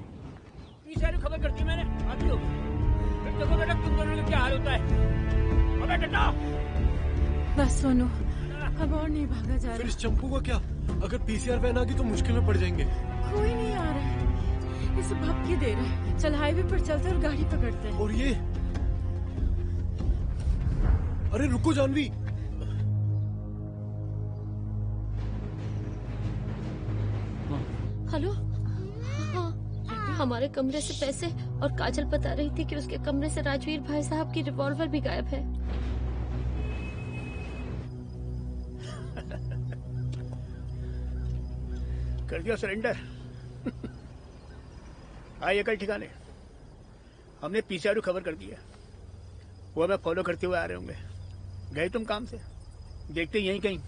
सारी खबर करती मैंने, आती होगी। देखो बेटा तुम दोनों का क्या हाल होता है। अबे बेटा। बस सोनू, अब और नहीं भागा जा रहा। फिर इस चंपू का क्या? अगर पीसीआर वैन आ गई तो मुश्किल में पड़ जाएंगे। कोई नहीं आ रहा है, इसे भपके दे रहे हैं। चल हाईवे पर चलते और गाड़ी पकड़ते हैं। और ये, अरे रुको जानवी। हेलो, हाँ, हमारे कमरे से पैसे और काजल बता रही थी कि उसके कमरे से राजवीर भाई साहब की रिवॉल्वर भी गायब है। कर दिया सरेंडर। आइए कल ठिकाने। हमने पीसीआर को खबर कर दिया, वो हमें फॉलो करते हुए आ रहे होंगे। गए तुम काम से, देखते यहीं कहीं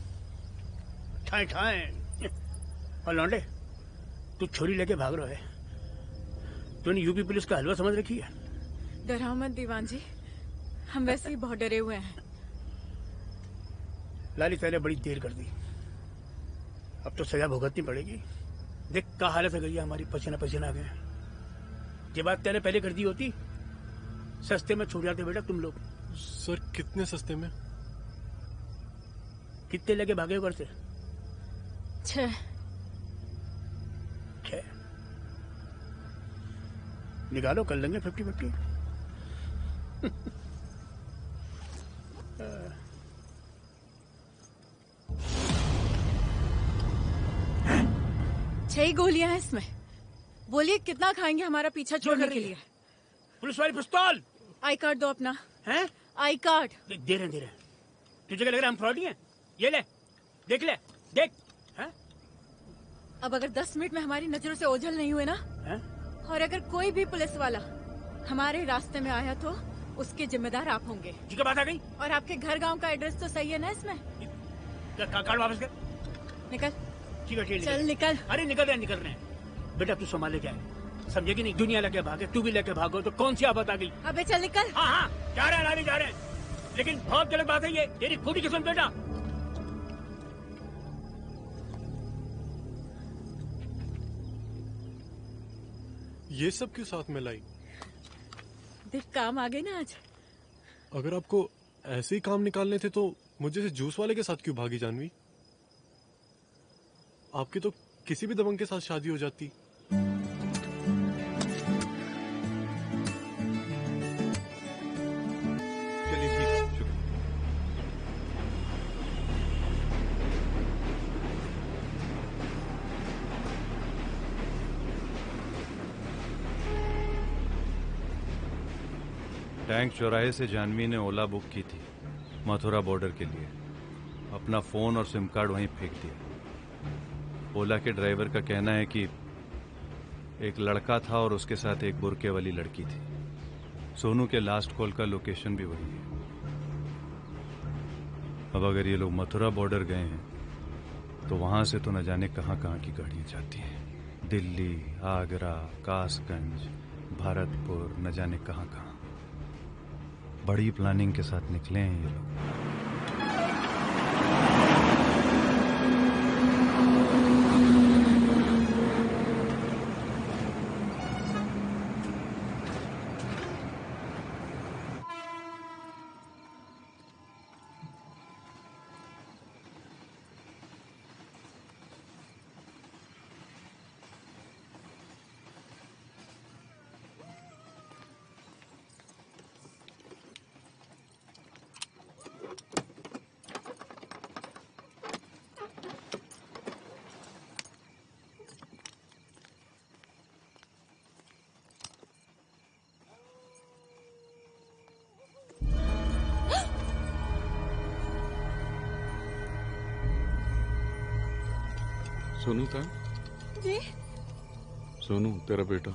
ठाए ठाए। और लौंडे, तू छोरी लेके भाग रहा है। तूने यूपी पुलिस का हलवा समझ रखी है। डराओ मत दीवान जी, हम वैसे ही बहुत डरे हुए हैं। लाली तैने बड़ी देर कर दी, अब तो सजा भुगतनी पड़ेगी। देख क्या हालत हो गई है हमारी, पसीना पसीना आ गया। ये बात तैने पहले कर दी होती, सस्ते में छूट जाते बेटा तुम लोग। सर कितने सस्ते में? कितने लगे भागे घर से? 6। निकालो, कर लेंगे 50-50। छह गोलियां हैं इसमें। बोलिए कितना खाएंगे हमारा पीछा छोड़ने के लिए? पुलिस वाली पिस्तौल। आई कार्ड दो अपना। हैं? I card. दे रहे हैं। तुझे क्या लग रहा है हम फ्रॉडी हैं? ये ले, देख ले, देख। हैं? अब अगर 10 मिनट में हमारी नजरों से ओझल नहीं हुए ना, हैं? और अगर कोई भी पुलिस वाला हमारे रास्ते में आया तो उसके जिम्मेदार आप होंगे। जी क्या बात आ गई? और आपके घर गांव का एड्रेस तो सही है ना इसमें? कार्ड वापस कर। निकल। ठीक है, चल निकल। अरे निकल रहे हैं। बेटा तू संभाले क्या है, समझेगी नहीं? दुनिया लेके भागे, तू भी लेके भागो तो कौन सी आफत आ गई? अबे चल निकल। हाँ, जा रहे हैं लाली, जा रहे हैं। लेकिन बहुत गलत बात है ये, तेरी खुद की सुन बेटा। ये सब क्यों साथ में लाई? देख काम आ गए ना आज। अगर आपको ऐसे ही काम निकालने थे तो मुझे से जूस वाले के साथ क्यों भागी जानवी? आपकी तो किसी भी दबंग के साथ शादी हो जाती। टैंक चौराहे से जानवी ने ओला बुक की थी मथुरा बॉर्डर के लिए। अपना फोन और सिम कार्ड वहीं फेंक दिया। ओला के ड्राइवर का कहना है कि एक लड़का था और उसके साथ एक बुर्के वाली लड़की थी। सोनू के लास्ट कॉल का लोकेशन भी वही है। अब अगर ये लोग मथुरा बॉर्डर गए हैं तो वहां से तो न जाने कहां कहां की गाड़ियां जाती हैं। दिल्ली, आगरा, कासगंज, भरतपुर, न जाने कहां कहां। बड़ी प्लानिंग के साथ निकले हैं ये लोग। सोनू था? जी सोनू तेरा बेटा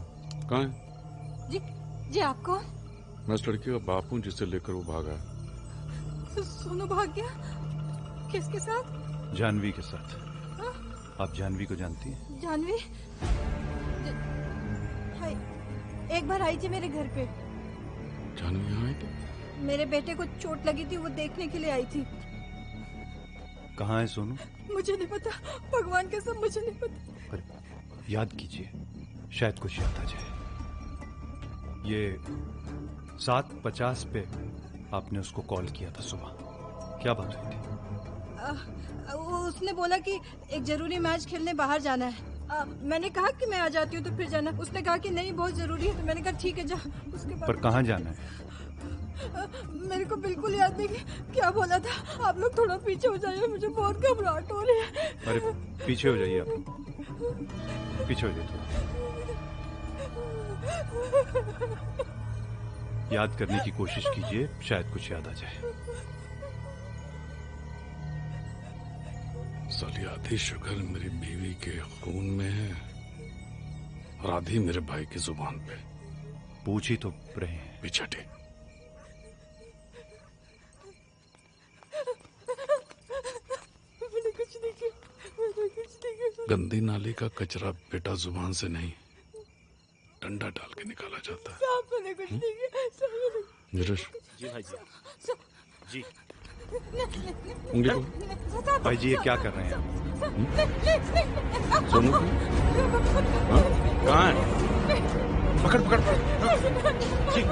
कहाँ है? जी जी आप कौन? मैं उस लड़की का बाप हूँ जिसे लेकर वो भागा है। सोनू भाग गया? किसके साथ? जानवी के साथ। हाँ? आप जानवी को जानती हैं? जानवी हाय, एक बार आई थी मेरे घर पे। जानवी यहाँ आई थी? मेरे बेटे को चोट लगी थी, वो देखने के लिए आई थी। कहाँ है सोनू? मुझे नहीं पता, भगवान के सब मुझे नहीं पता। पर याद कीजिए, शायद कुछ याद आ जाए। ये 7:50 पे आपने उसको कॉल किया था सुबह। क्या बात हुई थी? उसने बोला कि एक जरूरी मैच खेलने बाहर जाना है। मैंने कहा कि मैं आ जाती हूँ तो फिर जाना। उसने कहा कि नहीं बहुत जरूरी है, तो मैंने कहा ठीक है जा। उसके बाद पर कहाँ जाना है? मेरे को बिल्कुल याद नहीं कि क्या बोला था। आप लोग थोड़ा पीछे हो जाइए, मुझे बहुत घबराहट हो रही है। अरे पीछे हो जाइए आप, पीछे हो जाइए। याद करने की कोशिश कीजिए, शायद कुछ याद आ जाए। साली आधी शुगर मेरी बीवी के खून में है और आधी मेरे भाई की जुबान पे। पूछ ही तो रहे हैं। पीछे हटे। गंदी नाली का कचरा बेटा जुबान से नहीं डंडा डाल के निकाला जाता है। मैंने कुछ नहीं किया। नीरज जी भाई जी। उंगली को। भाई जी ये क्या कर रहे हैं आप? सोनू कहाँ है? पकड़ पकड़ जी।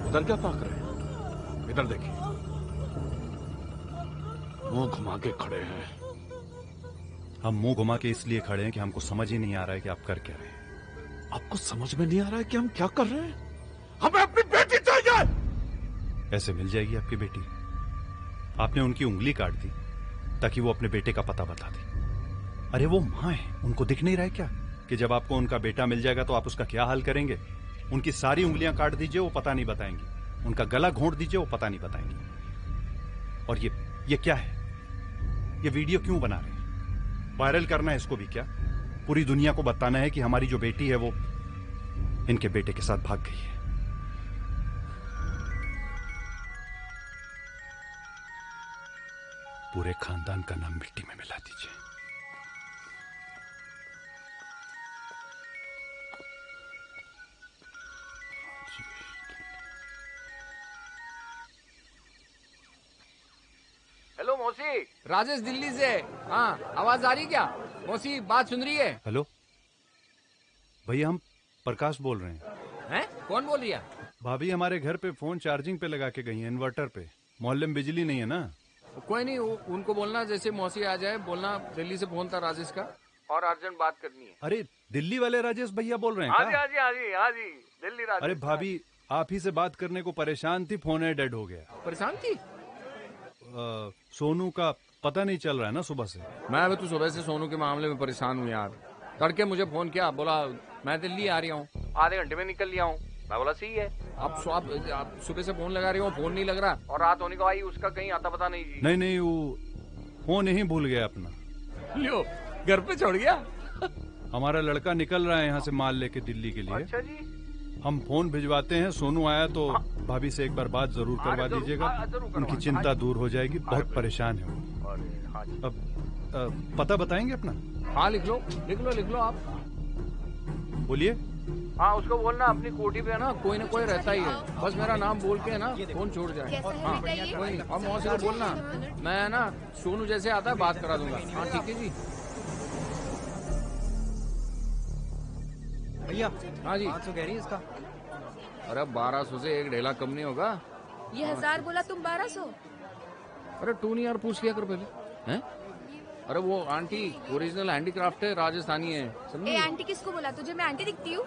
उधर क्या ताक रहे हैं? इधर देखिए, मुंह घुमा के खड़े हैं। हम मुंह घुमा के इसलिए खड़े हैं कि हमको समझ ही नहीं आ रहा है कि आप कर क्या रहे हैं। आपको समझ में नहीं आ रहा है कि हम क्या कर रहे हैं? हमें अपनी बेटी चाहिए। ऐसे मिल जाएगी आपकी बेटी? आपने उनकी उंगली काट दी ताकि वो अपने बेटे का पता बता दे। अरे वो माँ है, उनको दिख नहीं रहा है क्या कि जब आपको उनका बेटा मिल जाएगा तो आप उसका क्या हाल करेंगे? उनकी सारी उंगलियां काट दीजिए, वो पता नहीं बताएंगी। उनका गला घोंट दीजिए, वो पता नहीं बताएंगी। और ये क्या है? ये वीडियो क्यों बना रहे हैं? वायरल करना है इसको भी क्या? पूरी दुनिया को बताना है कि हमारी जो बेटी है वो इनके बेटे के साथ भाग गई है। पूरे खानदान का नाम मिट्टी में मिला दीजिए। हेलो मौसी, राजेश दिल्ली से। हाँ, आवाज आ रही क्या? मौसी बात सुन रही है? हेलो भैया, हम प्रकाश बोल रहे हैं। हैं? कौन बोल रही है? भाभी हमारे घर पे फोन चार्जिंग पे लगा के गई है, इन्वर्टर पे। मोहल्ले में बिजली नहीं है ना। कोई नहीं, उनको बोलना जैसे मौसी आ जाए, बोलना दिल्ली से फोन था राजेश का और अर्जेंट बात करनी है। अरे दिल्ली वाले राजेश भैया बोल रहे हैं हाँ क्या? जी हाँ जी हाँ जी हाँ जी, दिल्ली राजेश। अरे भाभी आप ही से बात करने को परेशान थी, फोन है डेड हो गया। परेशान थी? सोनू का पता नहीं चल रहा है ना सुबह से। मैं अभी तो सुबह से सोनू के मामले में परेशान हूँ यार। तड़के मुझे फोन किया, बोला मैं दिल्ली आ रही हूँ, आधे घंटे में निकल लिया हूँ। मैं बोला सही है। आप सुबह से फोन लगा रही हो, फोन नहीं लग रहा, और रात होने को आई उसका कहीं आता पता नहीं जी। नहीं वो फोन ही भूल गया अपना। लियो घर पे छोड़ गया। हमारा लड़का निकल रहा है यहाँ से माल लेके दिल्ली के लिए। अच्छा जी। हम फोन भिजवाते हैं, सोनू आया तो भाभी से एक बार बात जरूर करवा दीजिएगा, उनकी चिंता दूर हो जाएगी, बहुत परेशान है वो। अब पता बताएंगे अपना? हाँ लिख लो आप। बोलिए। हाँ उसको बोलना अपनी कोठी पे है ना कोई रहता ही है, बस मेरा नाम बोल के है ना फोन छोड़ जाए। हाँ कोई नहीं, और मौसी को बोलना मैं है ना सोनू जैसे आता है बात करा दूंगा। हाँ ठीक है जी। भैया हाँ जी 500 कह रही है इसका। अरे 1200 से एक ढेला कम नहीं होगा। ये 1000 बोला, तुम 1200। अरे तू नहीं यार पूछ लिया कर पहले हैं। अरे वो आंटी ओरिजिनल हैंडीक्राफ्ट है, राजस्थानी है, समझी? आंटी किसको बोला? तुझे मैं आंटी दिखती हूँ?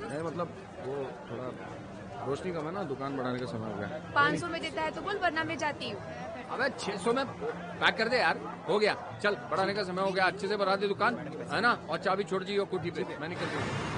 नहीं मतलब वो थोड़ा रोशनी कम है ना, दुकान बढ़ाने का समय हो गया। 500 में देता है तो बोल, वरना मैं जाती हूँ। अबे 600 में पैक कर दे यार, हो गया। चल बढ़ाने का समय हो गया, अच्छे से बढ़ा दे दुकान है ना, और चाबी छोड़ दी कोठी पे, मैं निकल रही हूँ।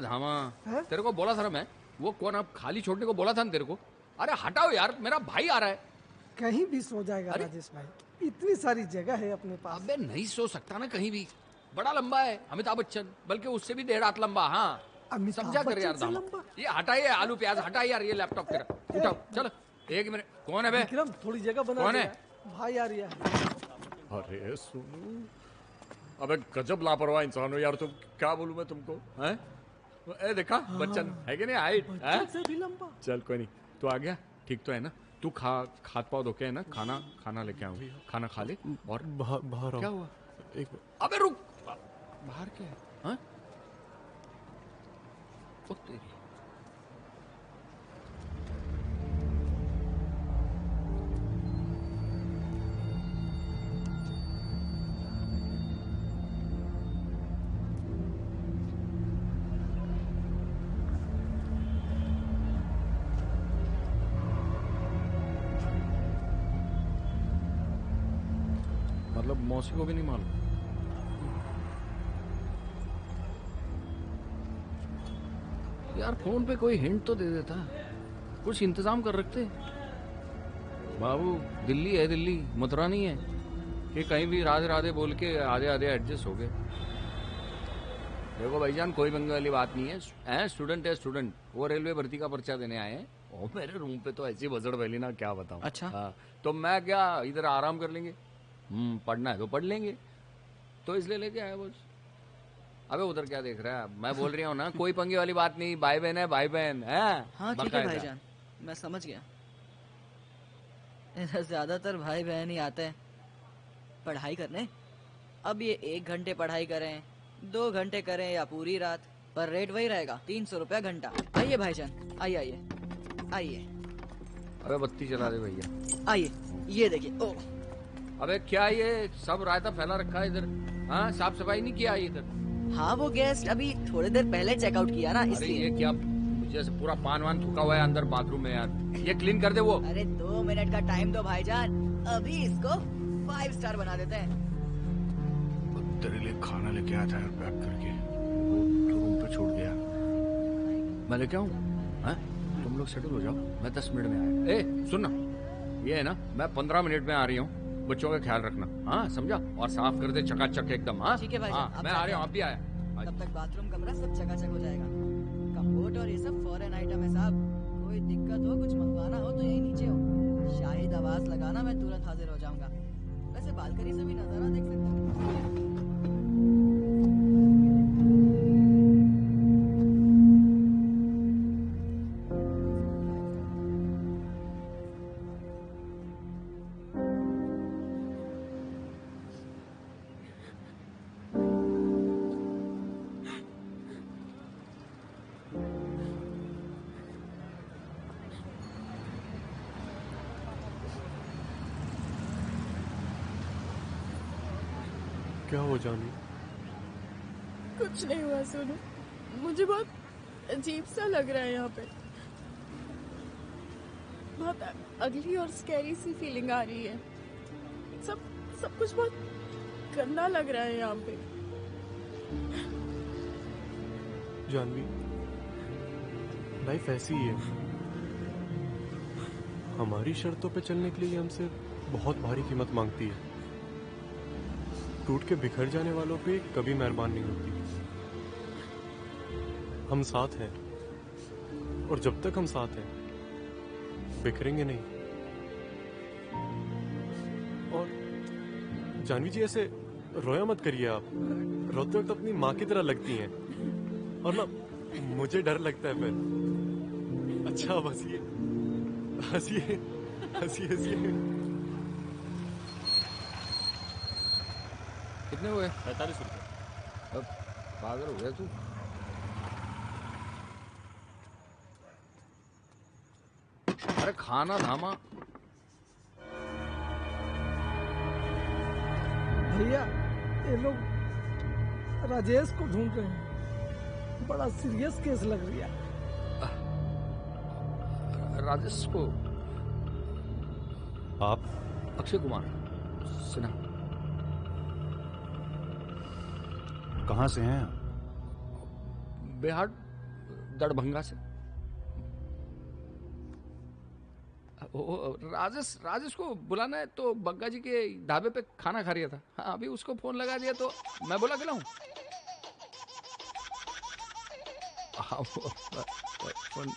धामा तेरे को बोला था मैं, वो कौन आप खाली छोड़ने को बोला था ना तेरे को। अरे हटाओ यार, मेरा भाई आ रहा है। कहीं भी सो जाएगा राजेश भाई, इतनी सारी जगह है अपने पास। अबे नहीं सो सकता ना कहीं भी, बड़ा लंबा है अमिताभ बच्चन, बल्कि उससे भी 1.5 हाथ लंबा। हाँ समझा कर यार धामा, ये हटाइए आलू प्याज, हटाइए यार ये लैपटॉप तेरा, उठाओ चलो 1 मिनट। कौन है बे? विक्रम थोड़ी जगह बना। कौन है? भाई आ रही है। अरे सोनू, अबे गजब लापरवाह इंसान हो यार तुम, क्या बोलूं मैं तुमको हैं? ए देखा बच्चन है कि नहीं, हाइट से भी लंबा। चल कोई नहीं, तू आ गया ठीक तो है ना? तू खाद पाव धोके है ना, खाना लेके आऊँ, खाना खा ले। और बाहर क्या हुआ? अबे रुक, बाहर क्या है? हाँ तेरी मतलब मौसी को भी नहीं मालूम? यार फोन पे कोई हिंट तो दे देता, कुछ इंतजाम कर रखते। बाबू दिल्ली है, दिल्ली मथुरा नहीं है कि कहीं भी राधे राधे बोल के आधे आधे एडजस्ट हो गए। देखो भाईजान कोई पंगे वाली बात नहीं है, स्टूडेंट है स्टूडेंट, वो रेलवे भर्ती का पर्चा देने आए हैं और मेरे रूम पे तो ऐसी बजड़ फैली ना क्या बताऊं। अच्छा हाँ, तो मैं क्या इधर आराम कर लेंगे, पढ़ना है तो पढ़ लेंगे, तो इसलिए लेके आया बस। अबे उधर क्या देख रहा है, मैं बोल रही हूँ ना कोई पंगे वाली बात नहीं, भाई बहन है भाई बहन है। हाँ ठीक है भाईजान, मैं समझ गया। इधर ज्यादातर भाई बहन ही आते हैं पढ़ाई करने। अब ये 1 घंटे पढ़ाई करें, 2 घंटे करें या पूरी रात, पर रेट वही रहेगा 300 रुपया घंटा। आइए भाईजान, आइए आइए आइए। अबे बत्ती चला दे भैया। आइए ये देखिए। ओ अबे क्या ये सब रायता फैला रखा है इधर? हाँ साफ सफाई नहीं किया इधर? हाँ वो गेस्ट अभी थोड़ी देर पहले चेकआउट किया ना, इसलिए। ये क्या जैसे पूरा पान वान थूका हुआ है अंदर बाथरूम में यार, ये क्लीन कर दे वो। अरे 2 मिनट का टाइम दो भाईजान, अभी इसको 5 स्टार बना देते हैं। तेरे लिए खाना लेके आया था यार पैक करके, तो रूम पे छोड़ गया। मैं लेके आऊँ? तुम लोग सेटल हो जाओ, मैं 10 मिनट में आया। ए सुन ना, ये है ना मैं 15 मिनट में आ रही हूँ, बच्चों का ख्याल रखना। हाँ समझा? और साफ कर दे चकाचक एकदम। हाँ ठीक है भाई। मैं आ रहा हूँ, आप भी आया। तब तक बाथरूम कमरा सब चकाचक हो जाएगा। कम्फर्ट और ये सब फॉरेन आइटम है साहब, कोई दिक्कत हो कुछ मंगवाना हो तो यही नीचे हो, शाहिद आवाज लगाना, मैं तुरंत हाजिर हो जाऊंगा। वैसे बालकनी से भी नजारा देख सकते हैं। क्या हुआ जानवी? कुछ नहीं हुआ सोनू, मुझे बहुत अजीब सा लग रहा है यहाँ पे। बहुत अगली और स्कैरी सी फीलिंग आ रही है। सब कुछ बहुत गंदा लग रहा है यहाँ पे। जानवी, लाइफ ऐसी ही है। हमारी शर्तों पे चलने के लिए हमसे बहुत भारी कीमत मांगती है। टूट के बिखर जाने वालों पे कभी मेहरबान नहीं होती। हम साथ हैं और जब तक हम साथ हैं बिखरेंगे नहीं। और जानवी जी, ऐसे रोया मत करिए आप। रोते वक्त अपनी माँ की तरह लगती हैं और ना मुझे डर लगता है फिर। अच्छा अब हंसिए हंसिए हंसिए हंसिए। कितने हुए? 45 रुपए। अब पागल हो गया तू। अरे खाना धामा। भैया ये लोग राजेश को ढूंढ रहे हैं। बड़ा सीरियस केस लग रही है। राजेश को? आप? अक्षय कुमार सिन्हा। कहाँ से हैं? बिहार दरभंगा से। राजेश को बुलाना है तो बग्गा जी के ढाबे पे खाना खा रहा था। हाँ, अभी उसको फोन लगा दिया तो मैं बोला खिलाऊं।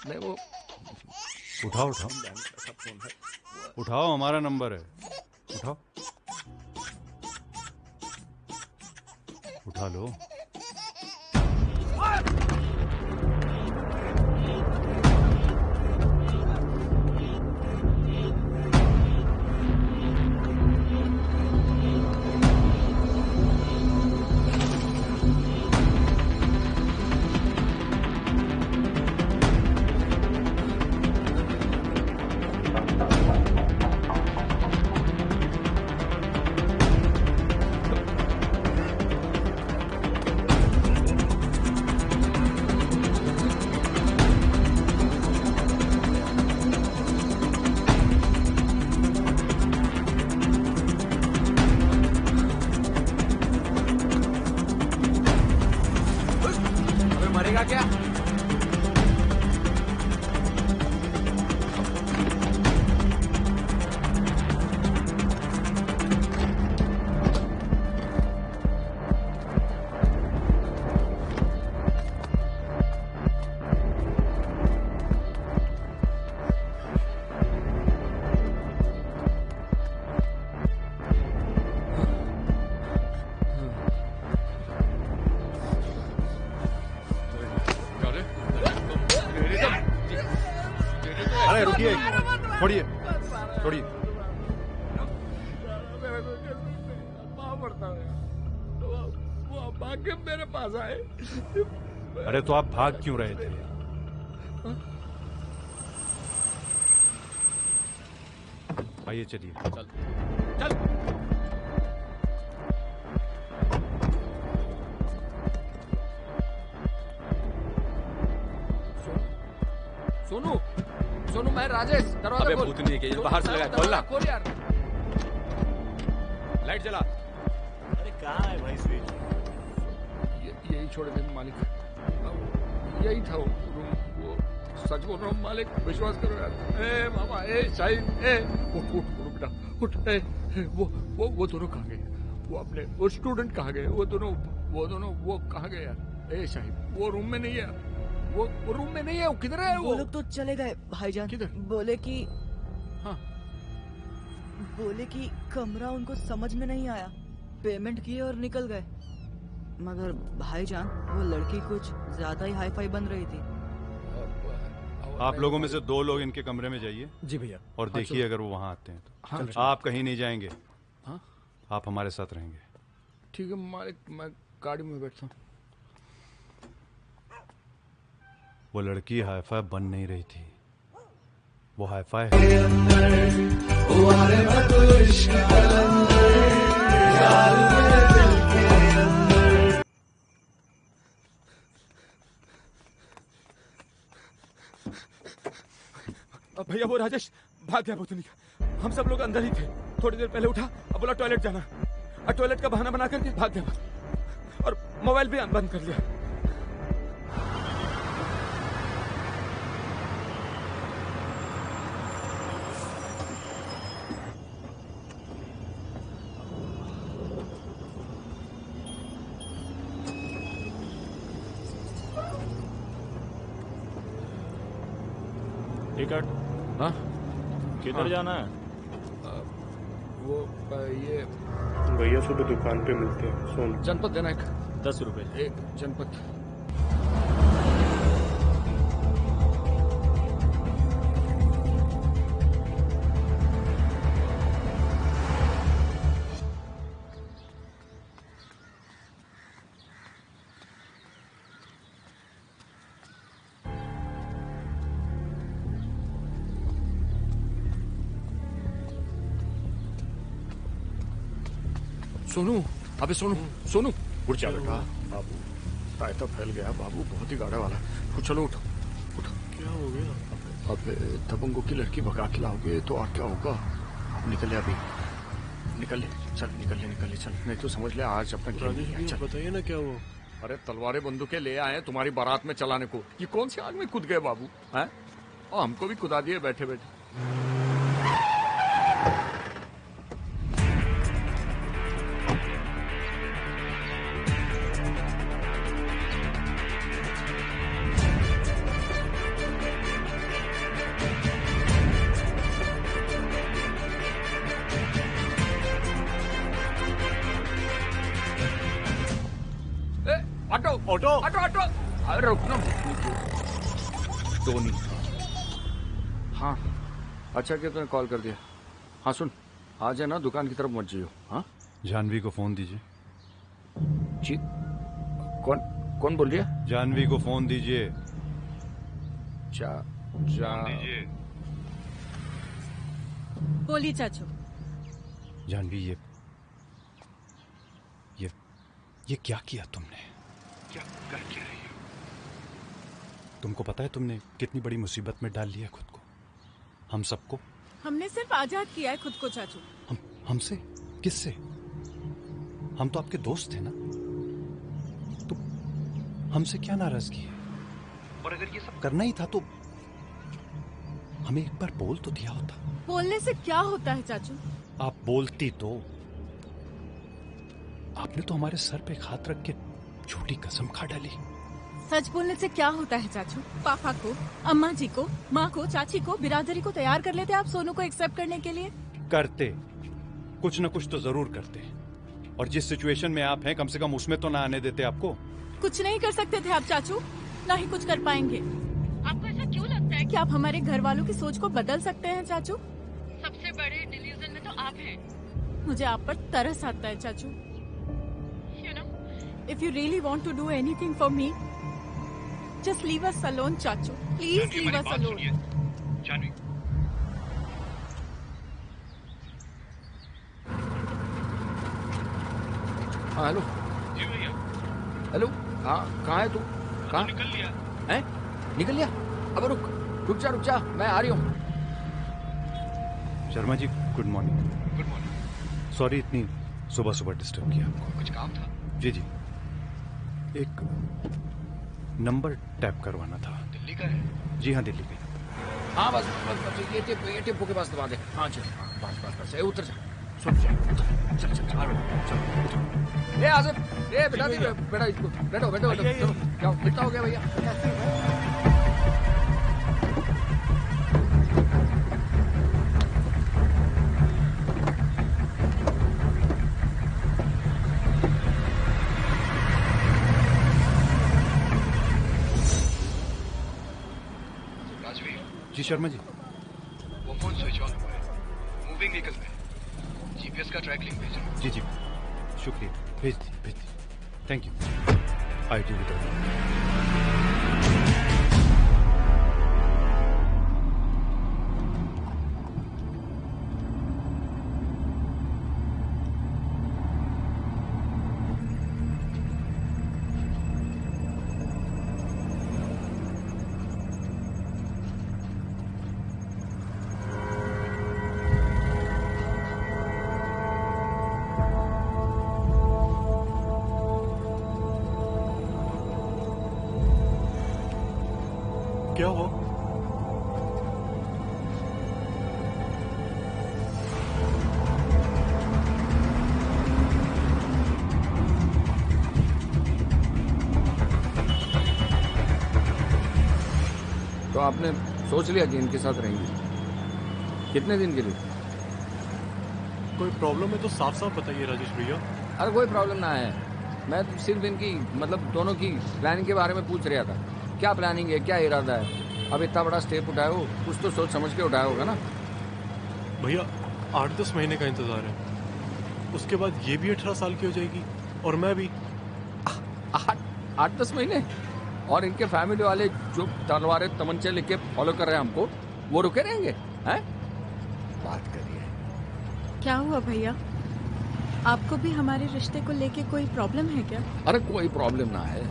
नहीं वो उठाओ उठाओ, हमारा नंबर है। उठाओ, उठा लो। मरेगा क्या? अरे रुकिए, छोड़िए छोड़िए। वो भाग के मेरे पास आए। अरे तो आप भाग क्यों रहे थे? आइए चलिए। चल चल। सोनू सोनू, मैं राजेश। दरवाजा अबे खोल। भूतनी के बाहर से लगा, खोलना। खोल यार। लाइट जला। अरे कहाँ है भाई स्विच? यही छोड़ दे मालिक, यही था वो रूम। वो सच बोल रहा हूँ मालिक, विश्वास करो यार। ए मामा, ए शाहिद, ए उठ उठ उठ बेटा उठ। ए वो दोनों कहाँ गए? वो अपने वो स्टूडेंट कहाँ गए? वो दोनों वो कहाँ गए यार? ए शाहिद, वो रूम में नहीं है। वो रूम में नहीं है। वो किधर है? वो लोग तो चले गए भाईजान। किधर? बोले कि हाँ, बोले कि कमरा उनको समझ में नहीं आया, पेमेंट किए और निकल गए। मगर भाईजान, वो लड़की कुछ ज्यादा ही हाई फाई बन रही थी। आप लोगों में से 2 लोग इनके कमरे में जाइए। जी भैया। और देखिए अगर वो वहां आते हैं तो। हाँ, आप कहीं नहीं जाएंगे। हाँ? आप हमारे साथ रहेंगे। ठीक है मालिक, मैं गाड़ी में बैठता हूँ। वो लड़की हाईफाई बन नहीं रही थी, वो हाईफाई है। भैया वो राजेश भाग गया भूतनी का। हम सब लोग अंदर ही थे। थोड़ी देर पहले उठा, अब बोला टॉयलेट जाना, और टॉयलेट का बहाना बना करके भाग गया और मोबाइल भी बंद कर लिया। टिकट? हाँ? किधर जाना है? वो ये भैया सुबह दुकान पे मिलते हैं। सोन जनपद देना एक 10 रुपए। एक जनपद। सोनू, अबे सोनू, सोनू उठ जा बेटा। बाबू तायता फैल गया बाबू, बहुत ही गाढ़ा वाला। चलो उठो उठो। क्या हो गया? अब दबंगों की लड़की भगा के लाओगे तो और क्या होगा। निकल ले अभी, निकल ले, चल निकल ले, निकल ले, चल। नहीं तो समझ ले आज अपना राजेश बताइए ना क्या हुआ। अरे तलवारें बंदूकें ले आए तुम्हारी बारात में चलाने को। ये कौन सी आग में कूद गए बाबू हैं? और हमको भी कुदा दिए बैठे बैठे। ऑटो ऑटो ऑटो ऑटो, अरे रुकना। टोनी, हाँ अच्छा कि तूने कॉल कर दिया। हाँ सुन, आज है ना दुकान की तरफ मत जाइयो। हाँ जानवी को फोन दीजिए। जी कौन कौन बोल रही है? जानवी को फोन दीजिए। बोली चाचू। जानवी ये क्या किया तुमने? क्या कर क्या रही हो? तुमको पता है तुमने कितनी बड़ी मुसीबत में डाल लिया खुद को, हम सबको। हमने सिर्फ आजाद किया है खुद को चाचू। हमसे? किससे? हम तो आपके दोस्त थे ना, तो हमसे क्या नाराजगी है? और अगर ये सब करना ही था तो हमें एक बार बोल तो दिया होता। बोलने से क्या होता है चाचू? आप बोलती तो। आपने तो हमारे सर पे हाथ रख के झूठी कसम खा डाली। सच बोलने से क्या होता है चाचू? पापा को, अम्मा जी को, माँ को, चाची को, बिरादरी को तैयार कर लेते आप सोनू को एक्सेप्ट करने के लिए। करते, कुछ न कुछ तो जरूर करते। और जिस सिचुएशन में आप हैं कम से कम उसमें तो ना आने देते आपको। कुछ नहीं कर सकते थे आप चाचू, ना ही कुछ कर पाएंगे। आपको ऐसा क्यों लगता है कि आप हमारे घर वालों की सोच को बदल सकते हैं चाचू? सबसे बड़े डिल्यूजन में तो आप हैं। मुझे आप पर तरस आता है चाचू। If you really want to do anything for me, just leave us alone, चाचू. Please leave us alone. Janvi, हाँ हेलो। जी भैया। हेलो, कहाँ है तू? कहाँ? निकल लिया। हैं? निकल लिया? अब रुक जा, मैं आ रही हूँ। Sharma ji good morning. Good morning. Sorry इतनी सुबह सुबह डिस्टर्ब किया आपको। कुछ काम था? जी एक नंबर टैप करवाना था। दिल्ली का है? जी हाँ दिल्ली का। हाँ बस ये टेम्पो के पास दबा दे। हाँ चल, बस उतर जा। सुन जा, चल। ए आसिफ, ए बिठा दी बेटा इसको। बैठो चलो, क्या कितना हो गया भैया? जी शर्मा जी। वो फोन स्विच ऑन हुआ है, मूविंग व्हीकल में। जीपीएस का ट्रैक लिंक भेजो। जी शुक्रिया, भेज दी। Thank you. I do with क्या हुआ? तो आपने सोच लिया कि इनके साथ रहेंगे? कितने दिन के लिए? कोई प्रॉब्लम है तो साफ साफ बताइए राजेश भैया। अरे कोई प्रॉब्लम ना है, मैं तो सिर्फ इनकी मतलब दोनों की प्लानिंग के बारे में पूछ रहा था। क्या प्लानिंग है, क्या इरादा है? अब इतना बड़ा स्टेप उठाए हो, कुछ तो सोच समझ के उठाया होगा ना। भैया 8-10 महीने का इंतजार है, उसके बाद ये भी 18 साल की हो जाएगी और मैं भी। 8-10 महीने? और इनके फैमिली वाले जो तलवारें तमंचे लेके फॉलो कर रहे हैं हमको, वो रुके रहेंगे? हैं? बात करिए। क्या हुआ भैया, आपको भी हमारे रिश्ते को लेके कोई प्रॉब्लम है क्या? अरे कोई प्रॉब्लम ना है,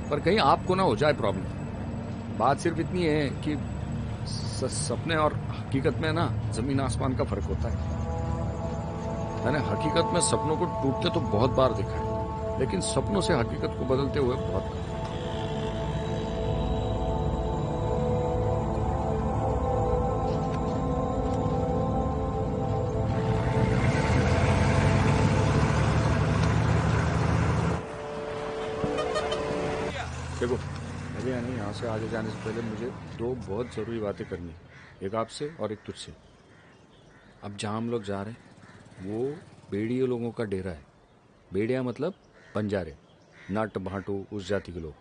पर कहीं आपको ना हो जाए प्रॉब्लम। बात सिर्फ इतनी है कि सपने और हकीकत में ना जमीन आसमान का फर्क होता है। मैंने हकीकत में सपनों को टूटते तो बहुत बार देखा है, लेकिन सपनों से हकीकत को बदलते हुए बहुत कम। देखो अभी नहीं, यहाँ से आगे जाने से पहले मुझे 2 बहुत जरूरी बातें करनी है, एक आपसे और एक तुझसे। अब जहाँ हम लोग जा रहे हैं वो बेड़ियों लोगों का डेरा है। बेड़िया मतलब बंजारे, नट भाटू, उस जाति के लोग।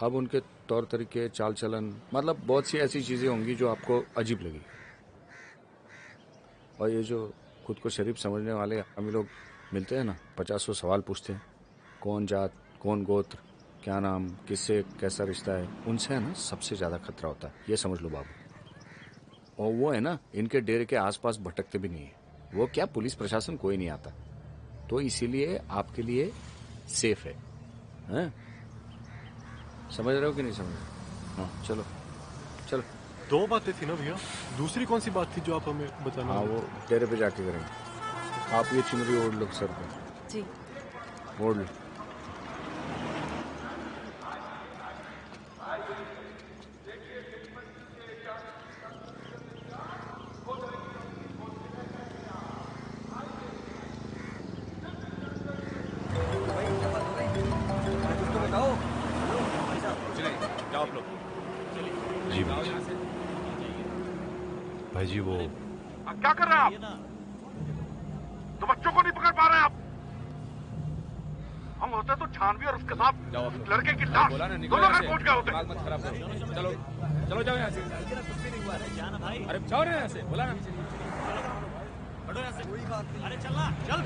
अब उनके तौर तरीके, चाल चलन, मतलब बहुत सी ऐसी चीज़ें होंगी जो आपको अजीब लगी। और ये जो खुद को शरीफ समझने वाले हम लोग मिलते हैं ना, 50 सवाल पूछते हैं, कौन जात, कौन गोत्र, क्या नाम, किससे कैसा रिश्ता है, उनसे है ना सबसे ज्यादा खतरा होता है, ये समझ लो बाबू। और वो है ना इनके डेरे के आसपास भटकते भी नहीं है। वो क्या, पुलिस प्रशासन कोई नहीं आता, तो इसीलिए आपके लिए सेफ है, हैं? समझ रहे हो कि नहीं समझ रहे? हाँ चलो चलो। 2 बातें थी ना भैया, दूसरी कौन सी बात थी जो आप हमें बताना? हाँ वो डेरे पे जाके करेंगे। आप ये चुनरी ओढ़ लो सर पे। जी ओढ़ लो। जी भाई जी वो क्या कर रहे हैं आप? तो बच्चों को नहीं पकड़ पा रहे हैं आप? हम होते तो छानवी और उसके साथ लड़के की लाश दोनों का पहुंच गए होते। चलो चलो जाओ यहाँ से। अरे जाओ ना यहाँ से, बोला ना। अरे चलना चल।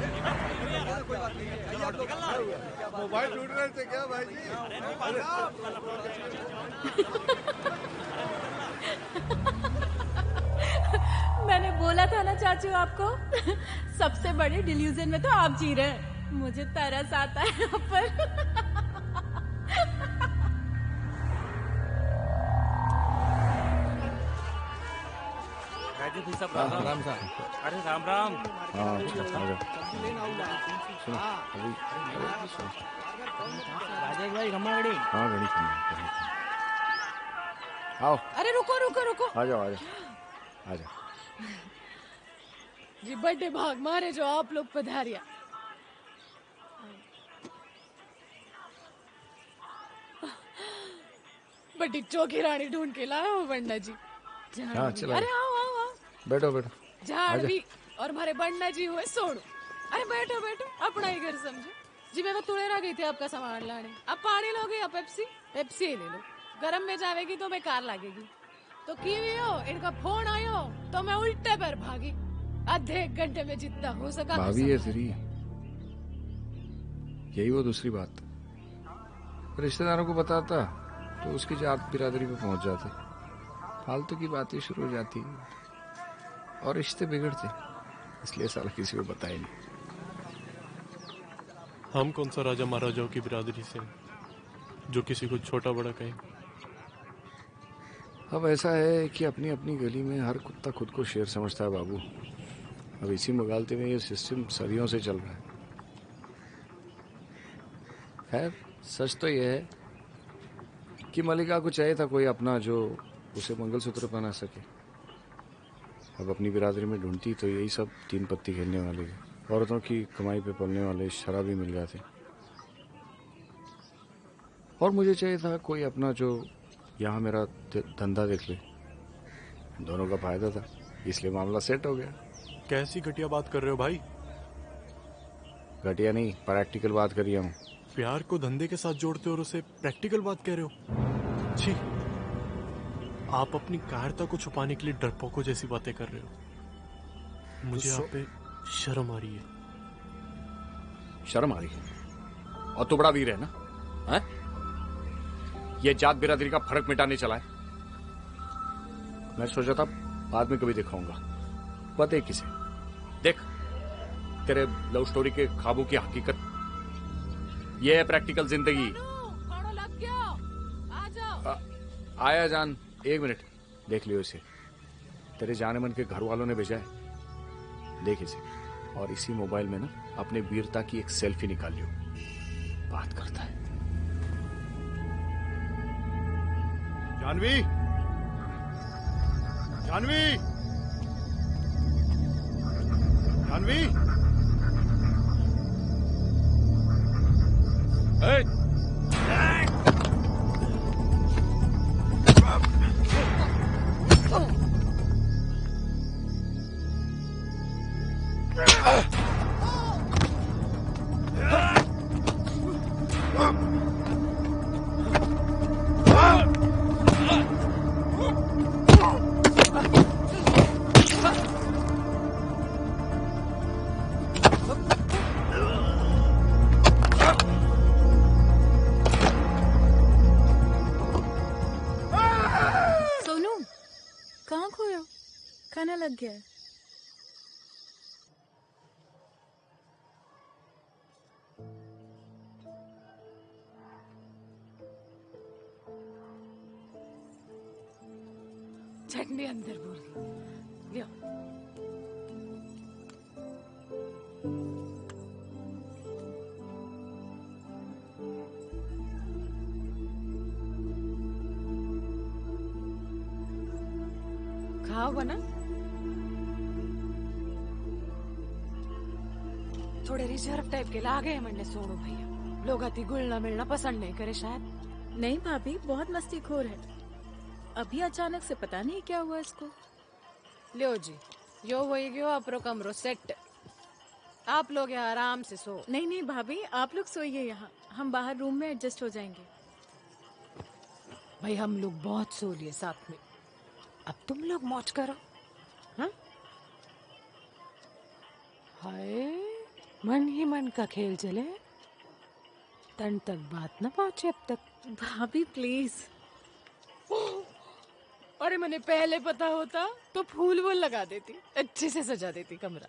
मोबाइल ढूंढ रहे थे क्या भाई जी? मैंने बोला था ना चाचू आपको, सबसे बड़े डिल्यूजन में तो आप जी रहे हैं। मुझे तरस आता है यहाँ पर। राम सा। अरे राम राम। हाँ सुनो अभी राजेश भाई खम्मा गड़ी। हाँ गड़ी खम्मा। आओ। अरे रुको रुको रुको। आ जाओ आ जाओ आ जाओ। जी बर्थडे भाग मारे जो आप लोग पधारिया। बड़ी चौकी रानी ढूंढ के लाया हो बंडा जी। हाँ चलो। अरे आओ आओ आओ। बैठो बैठो। झाड़ भी और हमारे बंडा जी हुए सोड़ो। अरे बैठो बैठो, अपना ही घर समझो जी। मैं तो तुड़ेरा गई थी आपका सामान लाने। अब पानी लोगे या पेप्सी? पेप्सी ही ले लो, गरम में जावेगी तो बेकार लगेगी। तो की हो इनका फोन आयो तो मैं उल्टे पर भागी। आधे 1 घंटे में जितना हो सका। भाभी है फ्री, यही वो दूसरी बात। रिश्तेदारों को बताता तो उसकी जात बिरादरी पे पहुंच जाते, फालतू की बातें शुरू हो जाती और रिश्ते बिगड़ते, इसलिए साला किसी को बताया नहीं। हम कौन सा राजा महाराजाओं की बिरादरी से जो किसी को छोटा बड़ा कहें। अब ऐसा है कि अपनी अपनी गली में हर कुत्ता खुद को शेर समझता है बाबू। अब इसी मुगालते में ये सिस्टम सदियों से चल रहा है। खैर सच तो ये है कि मलिका को चाहिए था कोई अपना जो उसे मंगलसूत्र पहना सके। अब अपनी बिरादरी में ढूंढती तो यही सब 3 पत्ती खेलने वाले थे, औरतों की कमाई पे पलने वाले शराबी मिल जाते। और मुझे चाहिए था कोई अपना जो यहाँ मेरा धंधा देख ले। दोनों का फायदा था, इसलिए मामला सेट हो गया। कैसी घटिया बात कर रहे हो भाई? घटिया नहीं, प्रैक्टिकल बात करिए हूँ। प्यार को धंधे के साथ जोड़ते हो और उसे प्रैक्टिकल बात कह रहे हो? छी, आप अपनी कायरता को छुपाने के लिए डरपोकों जैसी बातें कर रहे हो। मुझे आप पे शर्म आ रही है। शर्म आ रही है? और तू बड़ा वीर है ना? है? ये जात बिरादरी का फर्क मिटाने चला है। मैं सोचा था बाद में कभी दिखाऊंगा। पता है किसे? देख, तेरे लव स्टोरी के ख्वाबों की हकीकत ये है प्रैक्टिकल जिंदगी। लग गया, आ जाओ। आया जान, 1 मिनट देख लियो इसे। तेरे जाने मन के घर वालों ने भेजा है, देख इसे। और इसी मोबाइल में ना अपने वीरता की एक सेल्फी निकाल लियो। बात करता है। जानवी, जानवी, जानवी, खाना लग गया है। चटनी अंदर भूल गई। लियो। खाओ बना। थोड़े रिजर्व टाइप के लागे हैं मंडे सोनू भैया। लोग अति गुलना मिलना पसंद नहीं करे शायद। नहीं भाभी, बहुत मस्तीखोर है। अभी अचानक से पता नहीं क्या हुआ इसको। लियो जी, यो वही गयो अपरो कमरो सेट। आप लोग यहाँ आराम से सो। नहीं नहीं भाभी, आप लोग सोइए यहाँ, हम बाहर रूम में एडजस्ट हो जाएंगे। भाई हम लोग बहुत सो लिए साथ में, अब तुम लोग मौज करो। हाँ? हाय, मन ही मन का खेल चले, तन तक बात ना पहुंचे अब तक। भाभी प्लीज। अरे मैंने पहले पता होता तो फूल वूल लगा देती, अच्छे से सजा देती कमरा।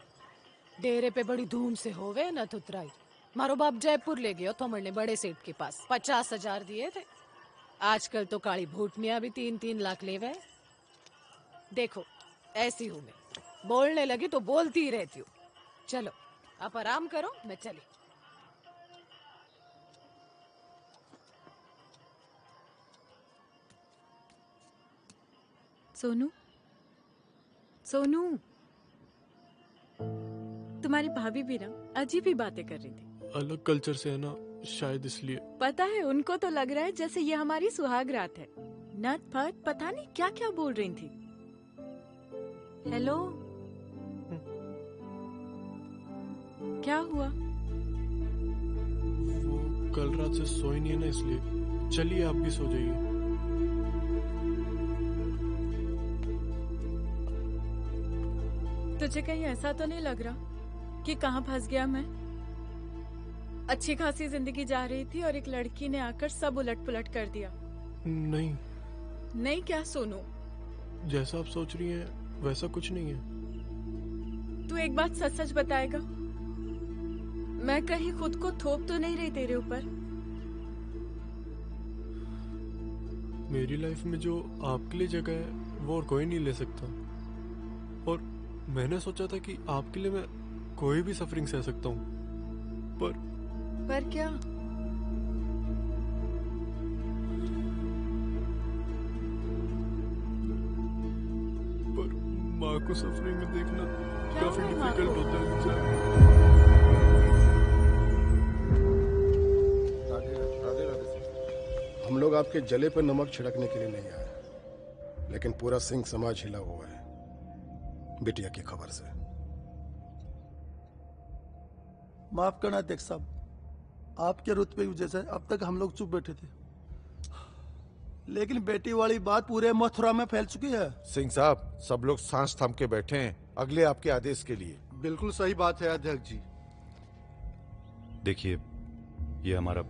डेरे पे बड़ी धूम से होवे न तुतराई। मारो बाप जयपुर ले गयो तो हमने बड़े सेठ के पास 50,000 दिए थे। आजकल तो काली भूटनिया भी 3-3 लाख ले वे। देखो ऐसी हूँ मैं, बोलने लगी तो बोलती ही रहती हूँ। चलो आप आराम करो, मैं चली। सोनू, सोनू, तुम्हारी भाभी भी ना अजीब ही बातें कर रही थी। अलग कल्चर से है ना, शायद इसलिए। पता है, उनको तो लग रहा है जैसे ये हमारी सुहाग रात है। नट फट पता नहीं क्या क्या बोल रही थी। हेलो, क्या हुआ? वो कल रात से सोई नहीं है ना, इसलिए। चलिए आप भी सो जाइए। तुझे कहीं ऐसा तो नहीं लग रहा कि कहाँ फंस गया मैं? अच्छी खासी जिंदगी जा रही थी और एक लड़की ने आकर सब उलट पुलट कर दिया। नहीं। नहीं क्या सोनू? जैसा आप सोच रही हैं वैसा कुछ नहीं है। तू एक बात सच सच बताएगा? मैं कहीं खुद को थोप तो नहीं रही तेरे ऊपर? मेरी लाइफ में जो आपके लिए जगह है वो और कोई नहीं ले सकता। और मैंने सोचा था कि आपके लिए मैं कोई भी सफरिंग सह सकता हूँ, पर क्या? माँ को सफरिंग में देखना काफी हुआ डिफिकल्ट होता है मुझे। राधे राधे। हम लोग आपके जले पर नमक छिड़कने के लिए नहीं आए, लेकिन पूरा सिंह समाज हिला हुआ है बिटिया की खबर से। माफ करना अध्यक्ष साहब, आपके रुतबे की वजह से अब तक हम लोग चुप बैठे थे, लेकिन बेटी वाली बात पूरे मथुरा में फैल चुकी है। सिंह साहब, सब लोग सांस थाम के बैठे हैं अगले आपके आदेश के लिए। बिल्कुल सही बात है अध्यक्ष जी। देखिए, ये हमारा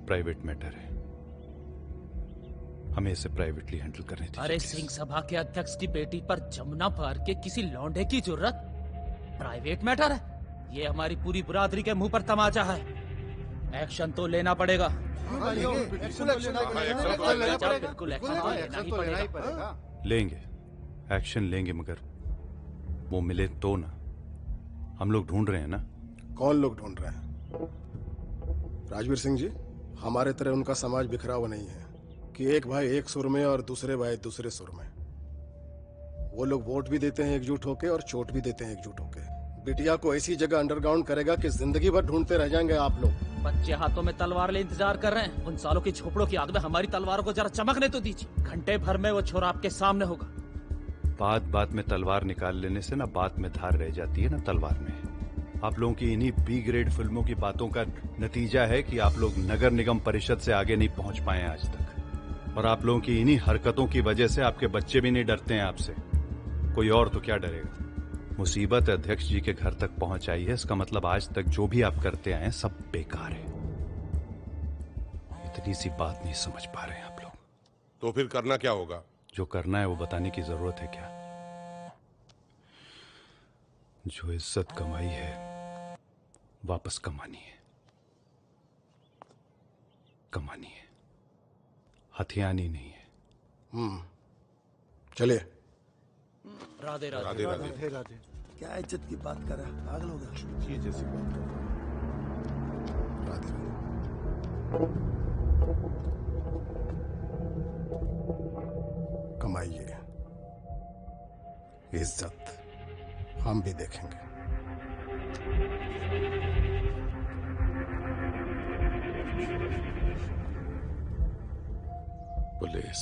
प्राइवेट मैटर है, हमें इसे प्राइवेटली हैंडल करने दीजिए। अरे सिंह सभा के अध्यक्ष की बेटी पर जमुना पार के किसी लौंडे की जरूरत? प्राइवेट मैटर है ये, हमारी पूरी बिरादरी के मुंह पर तमाचा है। एक्शन तो लेना पड़ेगा। लेंगे, एक्शन लेंगे, मगर वो मिले तो ना। हम लोग ढूंढ रहे हैं ना। कौन लोग ढूंढ रहे हैं? राजवीर सिंह जी, हमारे तरह उनका समाज बिखरा हुआ नहीं है कि एक भाई एक सुर में और दूसरे भाई दूसरे सुर में। वो लोग वोट भी देते हैं एकजुट होके और चोट भी देते हैं एकजुट होके। बिटिया को ऐसी जगह अंडरग्राउंड करेगा कि जिंदगी भर ढूंढते रह जाएंगे आप लोग। बच्चे हाथों में तलवार ले इंतजार कर रहे हैं। उन सालों की झोपड़ों की आग में हमारी तलवारों को जरा चमकने तो दीजिए। घंटे भर में वो छोरा आपके सामने होगा। बात बात में तलवार निकाल लेने से ना बात में धार रह जाती है ना तलवार में। आप लोगों की इन्हीं बी ग्रेड फिल्मों की बातों का नतीजा है कि आप लोग नगर निगम परिषद से आगे नहीं पहुंच पाए आज तक, और आप लोगों की इन्हीं हरकतों की वजह से आपके बच्चे भी नहीं डरते हैं आपसे। कोई और तो क्या डरेगा। मुसीबत अध्यक्ष जी के घर तक पहुंच आई है, इसका मतलब आज तक जो भी आप करते आए हैं सब बेकार है। इतनी सी बात नहीं समझ पा रहे हैं आप लोग। तो फिर करना क्या होगा? जो करना है वो बताने की जरूरत है क्या? जो इज्जत कमाई है वापस कमानी है, हथियानी नहीं है। चलिए। राधे राधे। राधे राधे। राधे राधे। क्या इज्जत की बात कर रहा है, पागल हो गया। ये जैसी बात कर रहा है। राधे राधे। कमाइए इज्जत, हम भी देखेंगे। पुलिस,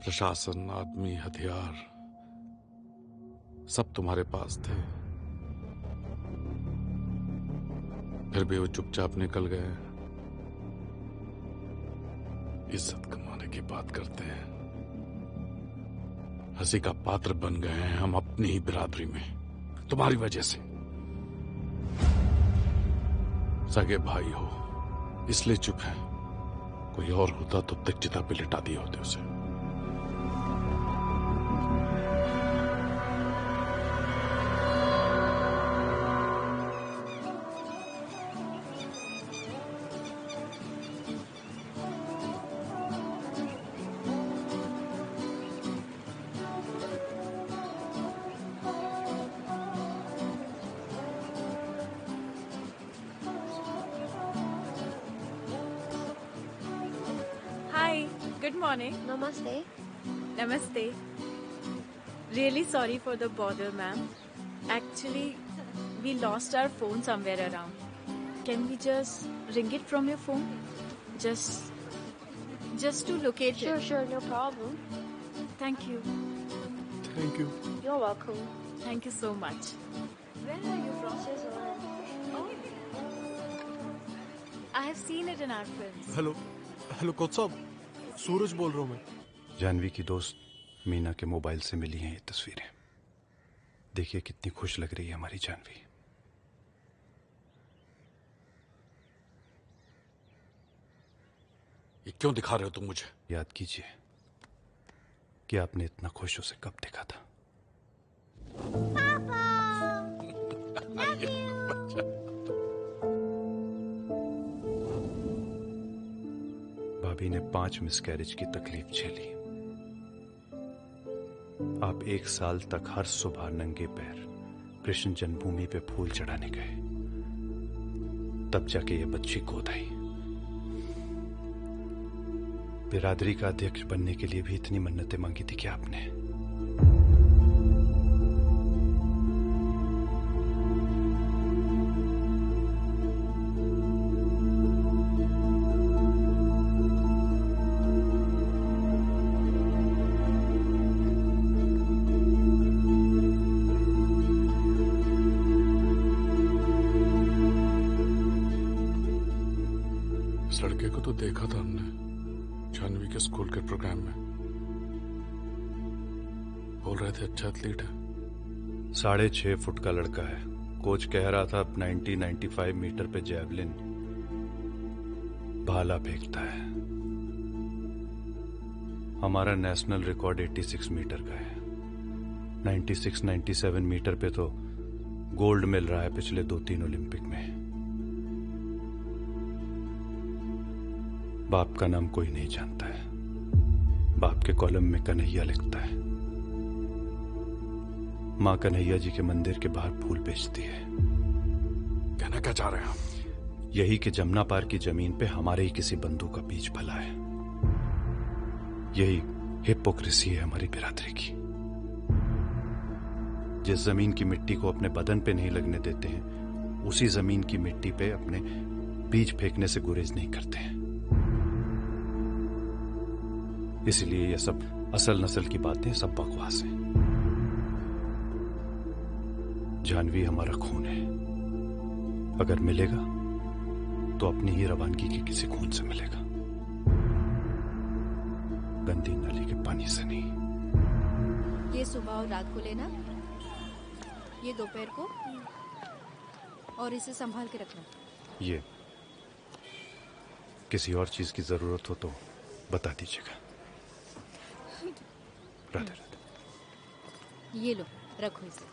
प्रशासन, आदमी, हथियार सब तुम्हारे पास थे, फिर भी वो चुपचाप निकल गए। इज्जत कमाने की बात करते हैं। हंसी का पात्र बन गए हैं हम अपनी ही बिरादरी में, तुम्हारी वजह से। सगे भाई हो इसलिए चुप है, कोई और होता तो तक चिता पे लिटा दिए होते उसे। Good morning. Namaste. Namaste. Really sorry for the bother, ma'am. Actually, we lost our phone somewhere around. Can we just ring it from your phone? Just to locate it. Sure, no problem. Thank you. Thank you. You're welcome. Thank you so much. Where are your process on? Oh. I have seen it in our films. Hello coach साहब, सूरज बोल रहा हूँ मैं। जानवी की दोस्त मीना के mobile से मिली हैं ये तस्वीरें। देखिए कितनी खुश लग रही है हमारी जानवी। ये क्यों दिखा रहे हो तुम मुझे? याद कीजिए कि आपने इतना खुश उसे कब देखा था। भाभी ने 5 मिसकैरेज की तकलीफ झेली। आप 1 साल तक हर सुबह नंगे पैर कृष्ण जन्मभूमि पे फूल चढ़ाने गए, तब जाके ये बच्ची गोद आई। बिरादरी का अध्यक्ष बनने के लिए भी इतनी मन्नतें मांगी थी क्या आपने? इस लड़के को तो देखा था हमने जानवी के स्कूल के प्रोग्राम में। बोल रहे थे अच्छा एथलीट है। 6.5 फुट का लड़का है। कोच कह रहा था 90-95 मीटर पे जैवलिन भाला फेंकता है। हमारा नेशनल रिकॉर्ड 86 मीटर का है। 96-97 मीटर पे तो गोल्ड मिल रहा है पिछले 2-3 ओलंपिक में। बाप का नाम कोई नहीं जानता है। बाप के कॉलम में कन्हैया लिखता है। माँ कन्हैया जी के मंदिर के बाहर फूल बेचती है। कहना क्या चाह रहे हैं आप? यही कि जमुना पार की जमीन पे हमारे ही किसी बंधु का बीज फला है। यही हिपोक्रेसी है हमारी बिरादरी की। जिस जमीन की मिट्टी को अपने बदन पे नहीं लगने देते हैं, उसी जमीन की मिट्टी पे अपने बीज फेंकने से गुरेज नहीं करते हैं। इसलिए ये सब असल नस्ल की बातें सब बकवास हैं। जानवी हमारा खून है। अगर मिलेगा तो अपनी ही रवानगी के किसी खून से मिलेगा, गंदी नाली के पानी से नहीं। ये सुबह और रात को लेना, ये दोपहर को, और इसे संभाल के रखना। ये किसी और चीज की जरूरत हो तो बता दीजिएगा। राधे राधे। ये लो, रखो इसे।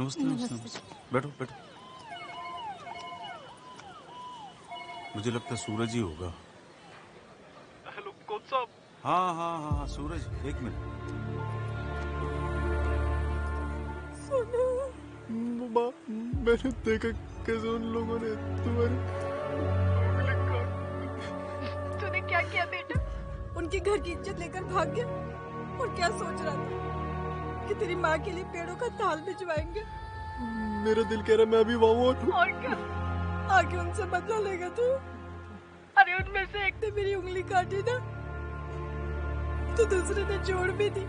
नमस्ते नमस्ते। बैठो बैठो। मुझे लगता है सूरज ही होगा। हेलो कोच साहब। हाँ हाँ हाँ हाँ सूरज, एक मिनट। माँ, मैंने देखा कैसे उन लोगों ने तुम्हारी तूने क्या किया बेटा? उनके घर की इज्जत लेकर भाग गया और क्या सोच रहा था कि तेरी माँ के लिए पेड़ों का ताल भिजवाएंगे? मेरा दिल कह रहा मैं अभी वहाँ और क्या आगे उनसे बदला लेगा तू? अरे उनमें से एक ने मेरी उंगली काटी ना, तो दूसरे ने जोड़ भी दी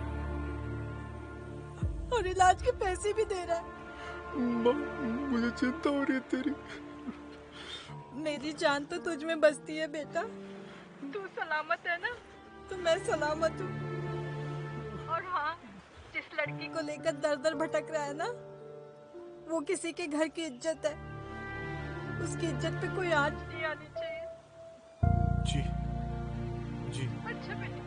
और इलाज के पैसे भी दे रहा है। मुझे चिंता हो रही है तेरी। मेरी जान तो तुझ में बसती है बेटा। तू सलामत है ना, तो मैं सलामत हूँ। और हाँ, जिस लड़की को लेकर दर दर भटक रहा है ना, वो किसी के घर की इज्जत है। उसकी इज्जत पे कोई आंच नहीं आनी चाहिए। जी जी। अच्छा बेटा।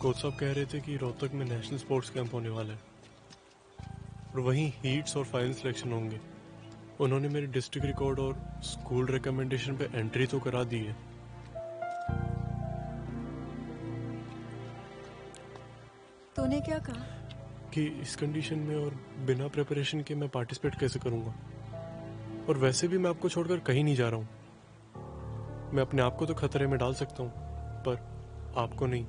कोच साहब कह रहे थे कि रोहतक में नेशनल स्पोर्ट्स कैंप होने वाला है और वहीं हीट्स और फाइनल सिलेक्शन होंगे। उन्होंने मेरे डिस्ट्रिक्ट रिकॉर्ड और स्कूल रिकमेंडेशन पे एंट्री तो करा दी है। तूने क्या कहा? कि इस कंडीशन में और बिना प्रिपरेशन के मैं पार्टिसिपेट कैसे करूंगा? और वैसे भी मैं आपको छोड़कर कहीं नहीं जा रहा हूँ। मैं अपने आप को तो खतरे में डाल सकता हूँ, पर आपको नहीं।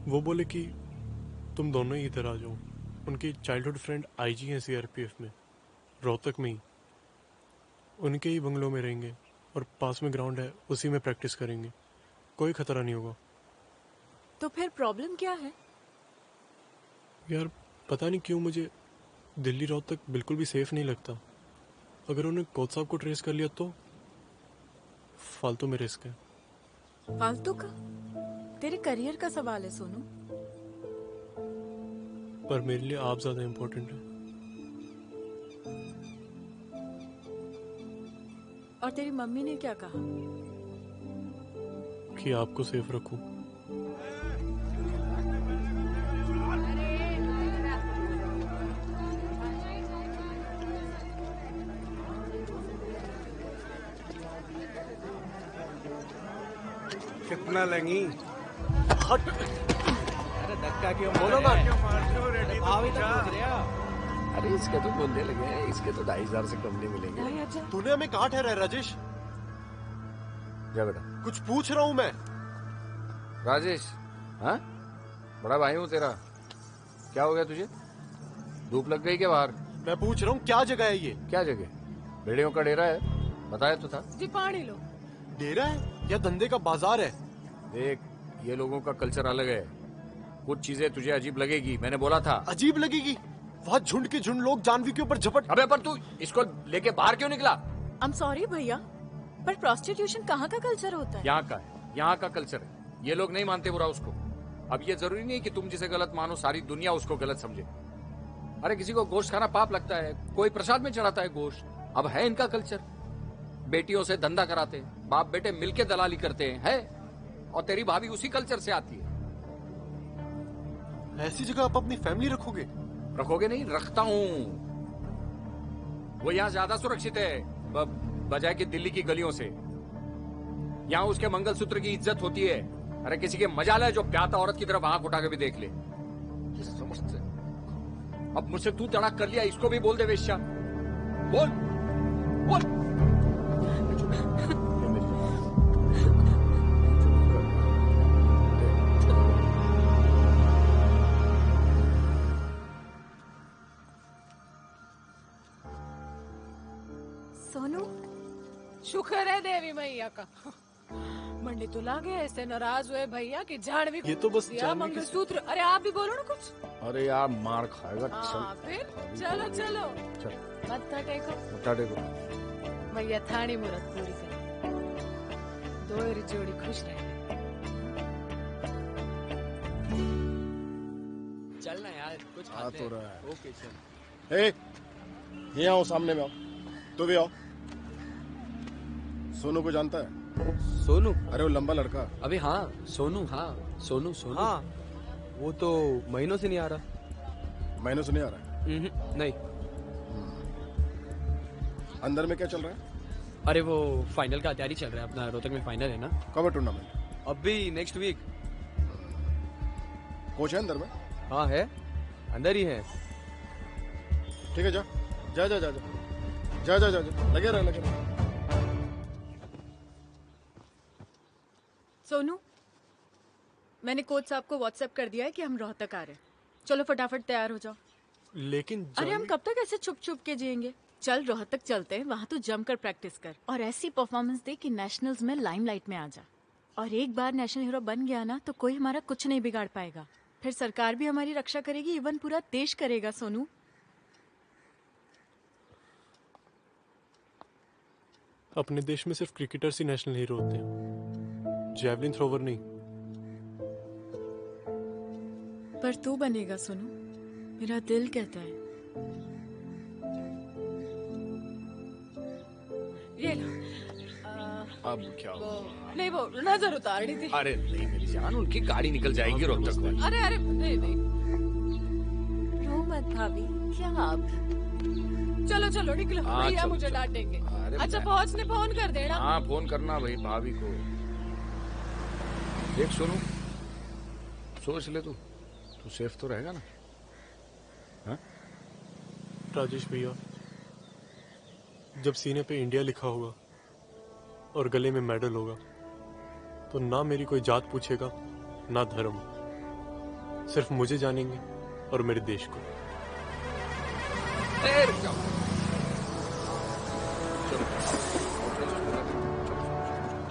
वो बोले कि तुम दोनों ही इधर आ जाओ। उनकी चाइल्डहुड फ्रेंड आईजी हैं सीआरपीएफ में, रोहतक में ही। उनके ही बंगलों में रहेंगे और पास में ग्राउंड है, उसी में प्रैक्टिस करेंगे। कोई खतरा नहीं होगा। तो फिर प्रॉब्लम क्या है? यार पता नहीं क्यों मुझे दिल्ली रोहतक बिल्कुल भी सेफ नहीं लगता। अगर उन्हें कोच साहब को ट्रेस कर लिया तो फालतू में रिस्क है। फालतू का? तेरे करियर का सवाल है सोनू। पर मेरे लिए आप ज्यादा इम्पोर्टेंट है। और तेरी मम्मी ने क्या कहा? कि आपको सेफ रखूं। कितना लेंगी? अरे धक्का क्यों बोलो ना। अरे इसके तो बोलने लगे हैं, इसके तो 2,500 से कम नहीं मिलेंगे। तूने हमें कहाँ ठहराया राजेश? जा बेटा। कुछ पूछ रहा हूँ मैं। राजेश, हाँ बड़ा भाई हूँ तेरा। क्या हो गया तुझे? धूप लग गई क्या बाहर? मैं पूछ रहा हूँ क्या जगह है ये? क्या जगह? भेड़ियों का डेरा है, बताया तो था। जी पानी लो। डेरा है या धंधे का बाजार है? देख, ये लोगों का कल्चर अलग है। कुछ चीजें तुझे अजीब लगेगी, मैंने बोला था। अजीब लगेगी? वहाँ झुंड के झुंड लोग जानवी के ऊपर झपट। अबे पर तू इसको लेके बाहर क्यों निकला? आई एम सॉरी भैया, पर प्रोस्टिट्यूशन कहाँ का कल्चर होता है? यहाँ का है, यहाँ का कल्चर है। ये लोग नहीं मानते बुरा उसको। अब ये जरूरी नहीं कि तुम जिसे गलत मानो सारी दुनिया उसको गलत समझे। अरे किसी को गोश्त खाना पाप लगता है, कोई प्रसाद में चढ़ाता है गोश्त। अब है इनका कल्चर, बेटियों से धंधा कराते हैं, बाप बेटे मिलके दलाली करते हैं, है? और तेरी भाभी उसी कल्चर से आती है। ऐसी जगह आप अपनी फैमिली रखोगे? रखोगे नहीं, रखता हूँ। वो यहाँ ज्यादा सुरक्षित है बजाय कि दिल्ली की गलियों से। यहाँ उसके मंगलसूत्र की इज्जत होती है। अरे किसी के मजाल है जो प्याता औरत की तरफ आंख उठा के भी देख ले। ये समझते। अब मुझसे तू तड़ाक कर लिया, इसको भी बोल दे वेश्या। बोल बोल। सोनू, शुक्र है देवी मैया का। मंडी तो लागे ऐसे नाराज हुए भैया की झाड़वी ये तो बस दिया मंगलसूत्र। अरे आप भी बोलो ना कुछ। अरे यार मार खाएगा। हाँ, फिर चलो चलो मत्था टेको। मत्था टेको। मैया थानी मुराद पूरी करे, दोहरी जोड़ी खुश रहे। चलना यार, कुछ आ तो रहा है। ओके चल। हे, ये आओ, सामने में आओ। तू भी आओ। सोनू को जानता है? सोनू? अरे वो लंबा लड़का। अबे हाँ, सोनू। हाँ सोनू सोनू। हाँ, वो तो महीनों से नहीं आ रहा। महीनों से नहीं आ रहा है? नहीं। अंदर में क्या चल रहा है? अरे वो फाइनल का तैयारी चल रहा है अपना, रोहतक में फाइनल है ना। कब है टूर्नामेंट? अभी नेक्स्ट वीक। कोच है अंदर में? हाँ है, अंदर ही है। ठीक है, जा जा जा जा जा जा जा जा जा लगे रहे लगे रहे। सोनू, मैंने कोच साहब को व्हाट्सएप कर दिया है कि हम रोहतक आ रहे हैं। चलो फटाफट तैयार हो जाओ। लेकिन अरे हम कब तक ऐसे छुप छुप के जिएंगे? चल रोहतक चलते हैं, वहाँ तो जमकर प्रैक्टिस कर और ऐसी परफॉर्मेंस दे कि नेशनल्स में लाइमलाइट में आ जा। और एक बार नेशनल हीरो बन गया ना तो कोई हमारा कुछ नहीं बिगाड़ पाएगा। फिर सरकार भी हमारी रक्षा करेगी, इवन पूरा देश करेगा। सोनू, अपने देश में सिर्फ क्रिकेटर्स ही नेशनल हीरो होते हैं, जैवलिन थ्रोवर नहीं। पर तू बनेगा सोनू, मेरा दिल कहता है। ये लो। अब क्या वो नहीं, वो नजर उतारनी थी। अरे नहीं मेरी जान, उनकी गाड़ी निकल जाएगी रोहतक वाली। अरे अरे नहीं नहीं, रो मत भाभी, क्या आप? चलो चलो निकलो, हाँ, भैया चलो, मुझे चलो। डांटेंगे। अरे अच्छा मैं- पहुंचने फोन कर देना। हाँ फोन करना भाई भाभी को। देख सोनू, सोच ले तू सेफ तो रहेगा ना? हाँ? राजेश भैया, जब सीने पे इंडिया लिखा होगा और गले में मेडल होगा तो ना मेरी कोई जात पूछेगा ना धर्म, सिर्फ मुझे जानेंगे और मेरे देश को।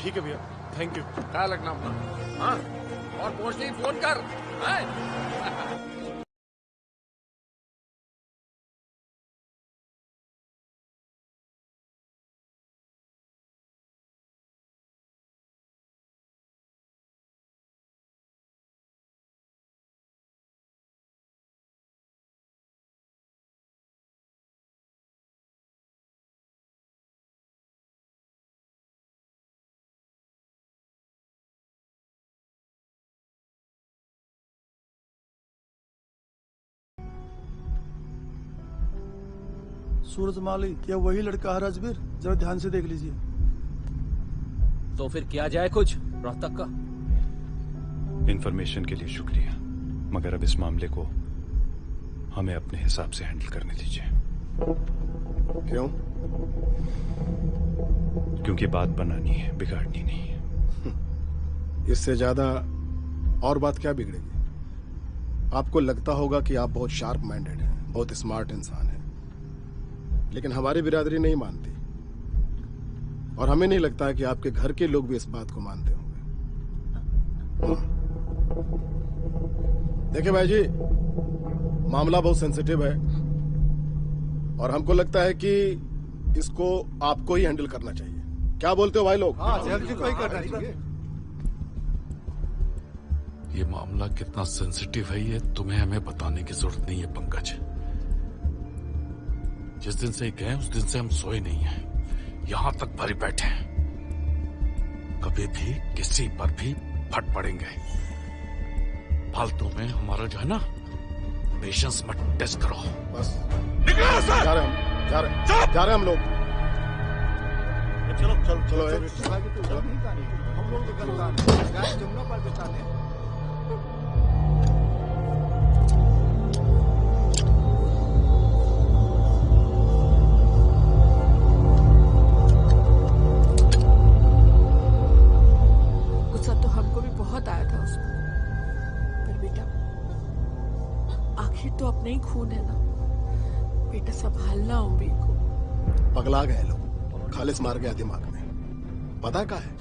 ठीक है भैया, थैंक यू। ख्याल रखना अपना। हाँ, और पहुंचते ही फोन कर। हाँ? सूरजमाली, क्या वही लड़का है राजवीर? जरा ध्यान से देख लीजिए। तो फिर किया जाए कुछ रोहतक का? इंफॉर्मेशन के लिए शुक्रिया, मगर अब इस मामले को हमें अपने हिसाब से हैंडल करने दीजिए। क्यों? क्योंकि बात बनानी है, बिगाड़नी नहीं है। इससे ज्यादा और बात क्या बिगड़ेगी? आपको लगता होगा कि आप बहुत शार्प माइंडेड हैं, बहुत स्मार्ट इंसान हैं, लेकिन हमारी बिरादरी नहीं मानती। और हमें नहीं लगता है कि आपके घर के लोग भी इस बात को मानते होंगे। देखिए भाई जी, मामला बहुत सेंसिटिव है और हमको लगता है कि इसको आपको ही हैंडल करना चाहिए। क्या बोलते हो भाई लोग? जज जी को ही करना चाहिए। ये मामला कितना सेंसिटिव है ये तुम्हें हमें बताने की जरूरत नहीं है पंकज। जिस दिन से गए उस दिन से हम सोए नहीं हैं, यहां तक भरे बैठे हैं। कभी भी किसी पर भी फट पड़ेंगे। फालतू में हमारा जो है ना पेशेंस मत टेस्ट करो। बस निकलो सर। जा रहे हैं हम लोग। चलो चलो चलो हम लोग जमुना पार बिताने। गुस्सा तो हमको भी बहुत आया था उसको, पर बेटा आखिर तो अपने ही खून है ना बेटा, संभालना उम्मीद को। पगला गए लोग, खालिस मार गया दिमाग में। पता क्या है,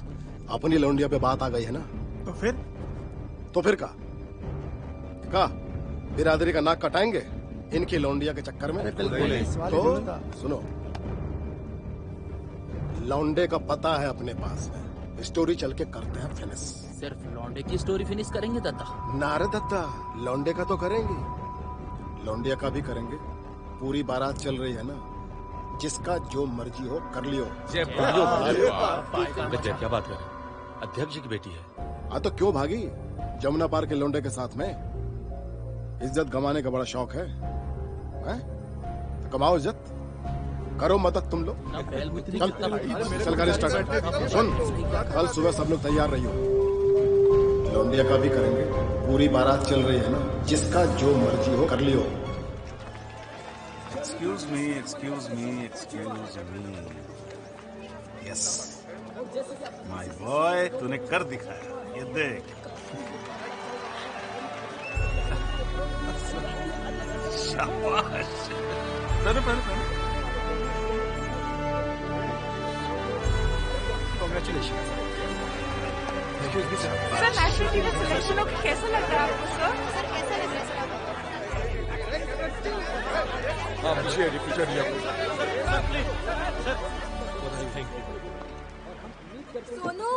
अपनी लौंडिया पे बात आ गई है ना, तो फिर का बिरादरी का नाक कटाएंगे इनकी लौंडिया के चक्कर में। तो सुनो, लौंडे का पता है अपने पास में, स्टोरी चल के करते हैं फिनिश। सिर्फ लौंडे की स्टोरी फिनिश करेंगे दत्ता? नारे दत्ता, लौंडे का तो करेंगे, लौंडिया का भी करेंगे। पूरी बारात चल रही है ना, जिसका जो मर्जी हो कर लियो। क्या बात कर रहे हैं? अध्यक्ष जी की बेटी है। हाँ तो क्यों भागी? जमुना पार के लौंडे के साथ में इज्जत गंवाने का बड़ा शौक है, हैं? तो कमाओ इज्जत, करो मदद तुम लोग। चल गाड़ी स्टार्ट। सुन, कल सुबह सब लोग तैयार रहियो, लौंडिया का भी करेंगे। पूरी बारात चल रही है ना, जिसका जो मर्जी हो कर लियो। Excuse me. Yes, my boy, तूने कर दिखाया। ये देख, शाबाश। Congratulations. सर, नेशनल टीम में सिलेक्शन हो कैसा लग रहा है आपको सर? कैसा लग रहा है? सोनू,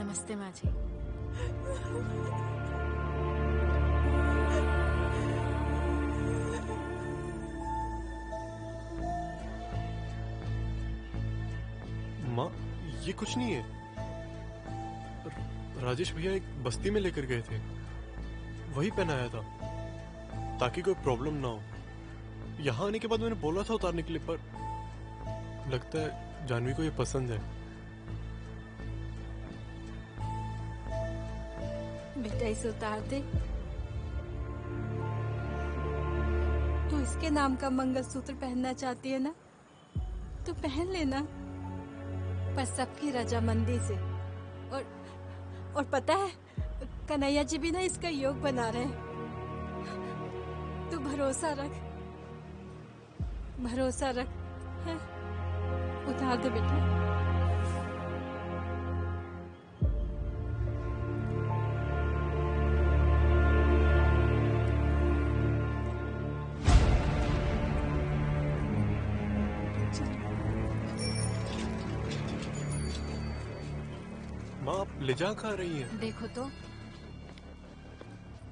नमस्ते माँ जी। माँ, ये कुछ नहीं है। राजेश भैया एक बस्ती में लेकर गए थे, वही पहनाया था ताकि कोई प्रॉब्लम ना हो। यहाँ आने के बाद मैंने बोला था उतारने के लिए, पर लगता है जानवी को ये पसंद है। बेटा इसे उतार दे। तू इसके नाम का मंगलसूत्र पहनना चाहती है ना, तो पहन लेना, पर सबकी रजामंदी से। और पता है, कन्हैया जी भी ना इसका योग बना रहे हैं। तू भरोसा रख, है? उतार दे बेटा। माँ, आप ले जा खा रही हैं? देखो तो,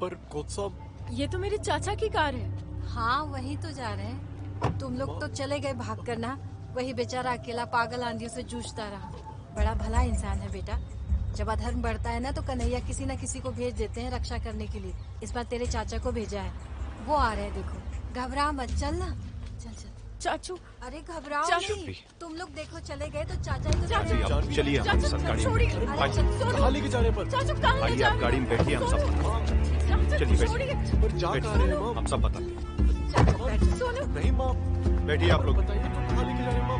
पर कोच साहब, ये तो मेरे चाचा की कार है। हाँ, वही तो जा रहे हैं। तुम लोग तो चले गए भाग कर ना, वही बेचारा अकेला पागल आंधियों से जूझता रहा। बड़ा भला इंसान है बेटा। जब अधर्म बढ़ता है ना, तो कन्हैया किसी न किसी को भेज देते हैं रक्षा करने के लिए। इस बार तेरे चाचा को भेजा है, वो आ रहे हैं। देखो, घबरा मत, चल ना, चल चल। चाचू अरे घबराओ चाचू। नहीं, तुम लोग देखो चले गए तो चाचा ही तो चाचू, चलिए हम सब गाड़ी में। कहाँ लेके जा रहे हैं पर? चाचू कहाँ ले आइए जा आप गाड़ी में बैठिए, हम सब चलिए बैठिए। पर जा कहाँ रहे हैं माँ? हम सब बताते हैं। सोनू नहीं माँ, बैठिए आप लोग। बताइए तो कहाँ लेके जा रहे हैं माँ?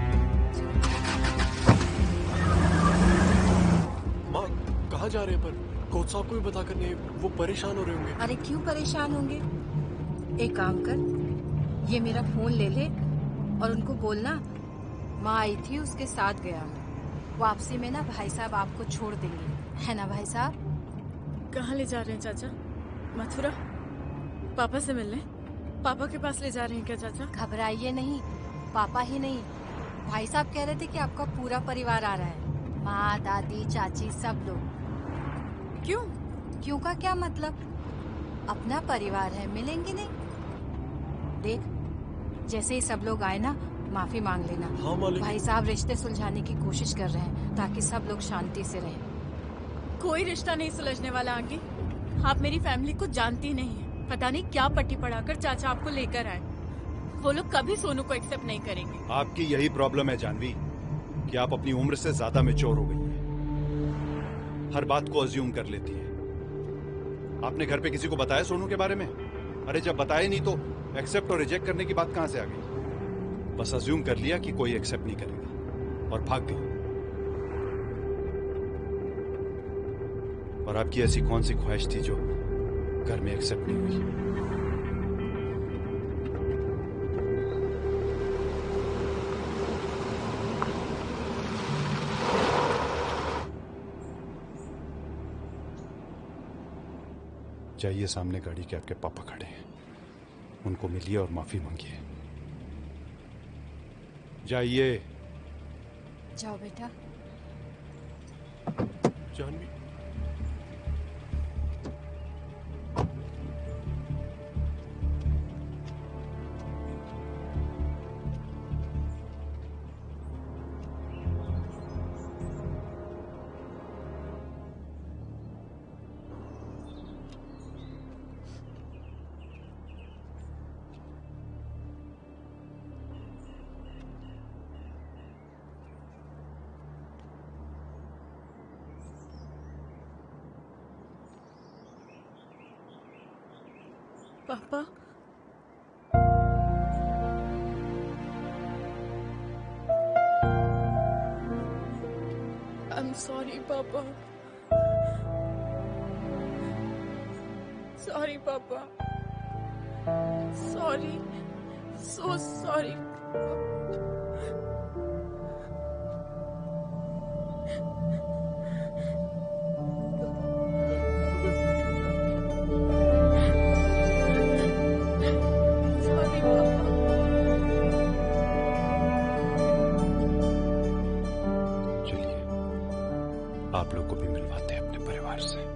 माँ कहाँ जा रहे हैं पर? कोच साहब को भी बता कर नहीं, वो परेशान हो रहे होंगे। अरे क्यों परेशान होंगे? एक काम कर, ये मेरा फोन ले ले और उनको बोलना माँ आई थी उसके साथ गया हूँ। वापसी में ना भाई साहब आपको छोड़ देंगे, है ना भाई साहब? कहाँ ले जा रहे हैं चाचा? मथुरा? पापा से मिलने? पापा के पास ले जा रहे हैं क्या चाचा? घबराइए नहीं, पापा ही नहीं, भाई साहब कह रहे थे कि आपका पूरा परिवार आ रहा है, माँ दादी चाची सब लोग। क्यों? क्यों का क्या मतलब? अपना परिवार है, मिलेंगे नहीं? देख, जैसे ही सब लोग आए ना माफी मांग लेना। हाँ मालिक। भाई साहब रिश्ते सुलझाने की कोशिश कर रहे हैं ताकि सब लोग शांति से रहें। कोई रिश्ता नहीं सुलझने वाला आंटी। आप मेरी फैमिली को जानती नहीं है। पता नहीं क्या पट्टी पढ़ाकर चाचा आपको लेकर आए। वो लोग कभी सोनू को एक्सेप्ट नहीं करेंगे। आपकी यही प्रॉब्लम है जानवी, कि आप अपनी उम्र से ज्यादा मैच्योर हो गई हैं। हर बात को अज्यूम कर लेती है। आपने घर पे किसी को बताया सोनू के बारे में? अरे जब बताया नहीं तो एक्सेप्ट और रिजेक्ट करने की बात कहां से आ गई? बस अज्यूम कर लिया कि कोई एक्सेप्ट नहीं करेगा और भाग गई। और आपकी ऐसी कौन सी ख्वाहिश थी जो घर में एक्सेप्ट नहीं हुई? जाइए, सामने गाड़ी के आपके पापा खड़े हैं, उनको मिलिए और माफी मांगिए। जाइए। जाओ बेटा। जानवी, पापा, I'm sorry, Papa. Sorry, Papa. Sorry. So sorry. Sorry, Papa. आप लोग को भी मिलवाते हैं अपने परिवार से।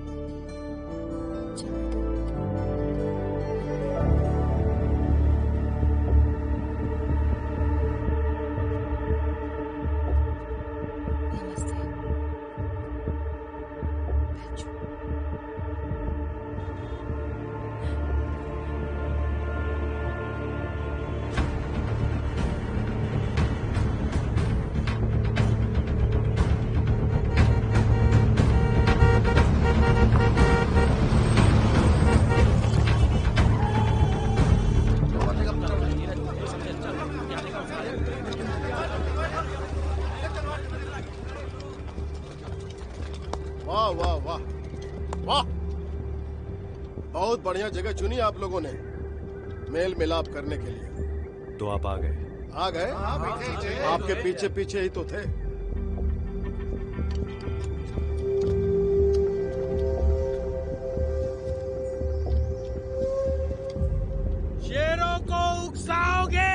वाह वाह वाह वाह, बहुत बढ़िया जगह चुनी आप लोगों ने मेल मिलाप करने के लिए। तो आप आ गए? आ गए, आपके पीछे पीछे ही तो थे। शेरों को उकसाओगे?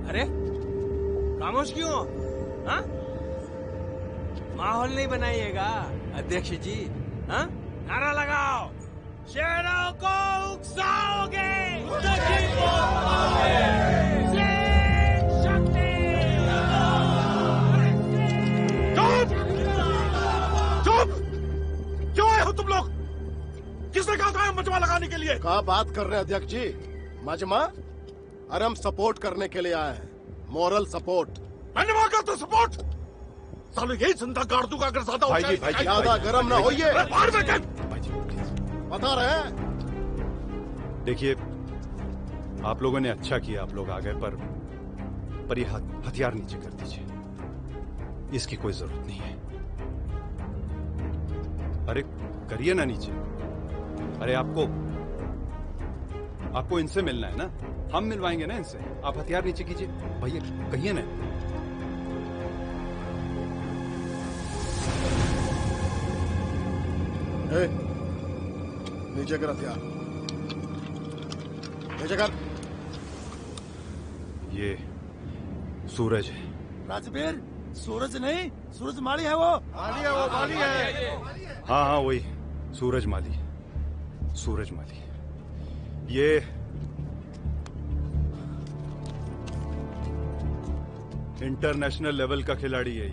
अरे खामोश क्यों हो? हाँ? माहौल नहीं बनाइएगा अध्यक्ष जी। हाँ? नारा लगाओ, शेरों को उकसाओगे चुप! क्यों आए हो तुम लोग? किसने कहा था मजमा लगाने के लिए? क्या बात कर रहे हैं अध्यक्ष जी? मजमा? अरे हम सपोर्ट करने के लिए आए हैं, मॉरल सपोर्ट। मैंने मांगा तो सपोर्ट। साले यही जिंदा गाड़ दूंगा अगर ज्यादा भाई जी, ज्यादा गर्म ना होइए। बता रहे हैं। देखिए, आप लोगों ने अच्छा किया, आप लोग आ गए, पर ये हथियार नीचे कर दीजिए, इसकी कोई जरूरत नहीं है। अरे करिए ना नीचे। अरे आपको इनसे मिलना है ना, हम मिलवाएंगे ना इनसे। आप हथियार नीचे कीजिए भैया, कहिए ना। नीचे कर हथियार, नीचे कर। ये सूरज है। राजवीर, सूरज नहीं, सूरज माली है वो। माली है वो, माली है। हाँ वही सूरज माली। ये इंटरनेशनल लेवल का खिलाड़ी है। ये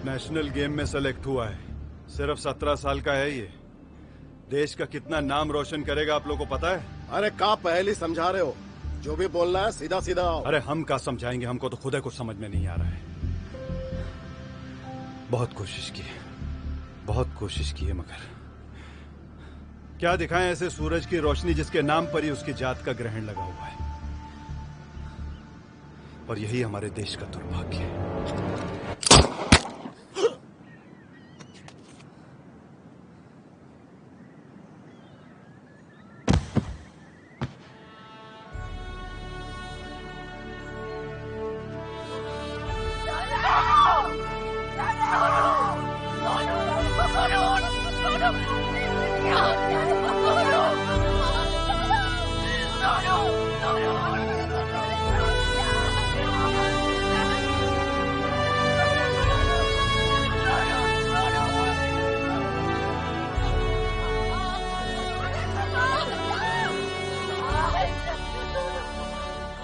नेशनल गेम में सेलेक्ट हुआ है, सिर्फ 17 साल का है। ये देश का कितना नाम रोशन करेगा आप लोगों को पता है? अरे का पहले समझा रहे हो, जो भी बोलना है सीधा सीधा आओ। अरे हम का समझाएंगे, हमको तो खुद कुछ समझ में नहीं आ रहा है। बहुत कोशिश की है मगर क्या दिखाएं ऐसे सूरज की रोशनी जिसके नाम पर ही उसकी जात का ग्रहण लगा हुआ है। और यही हमारे देश का दुर्भाग्य है।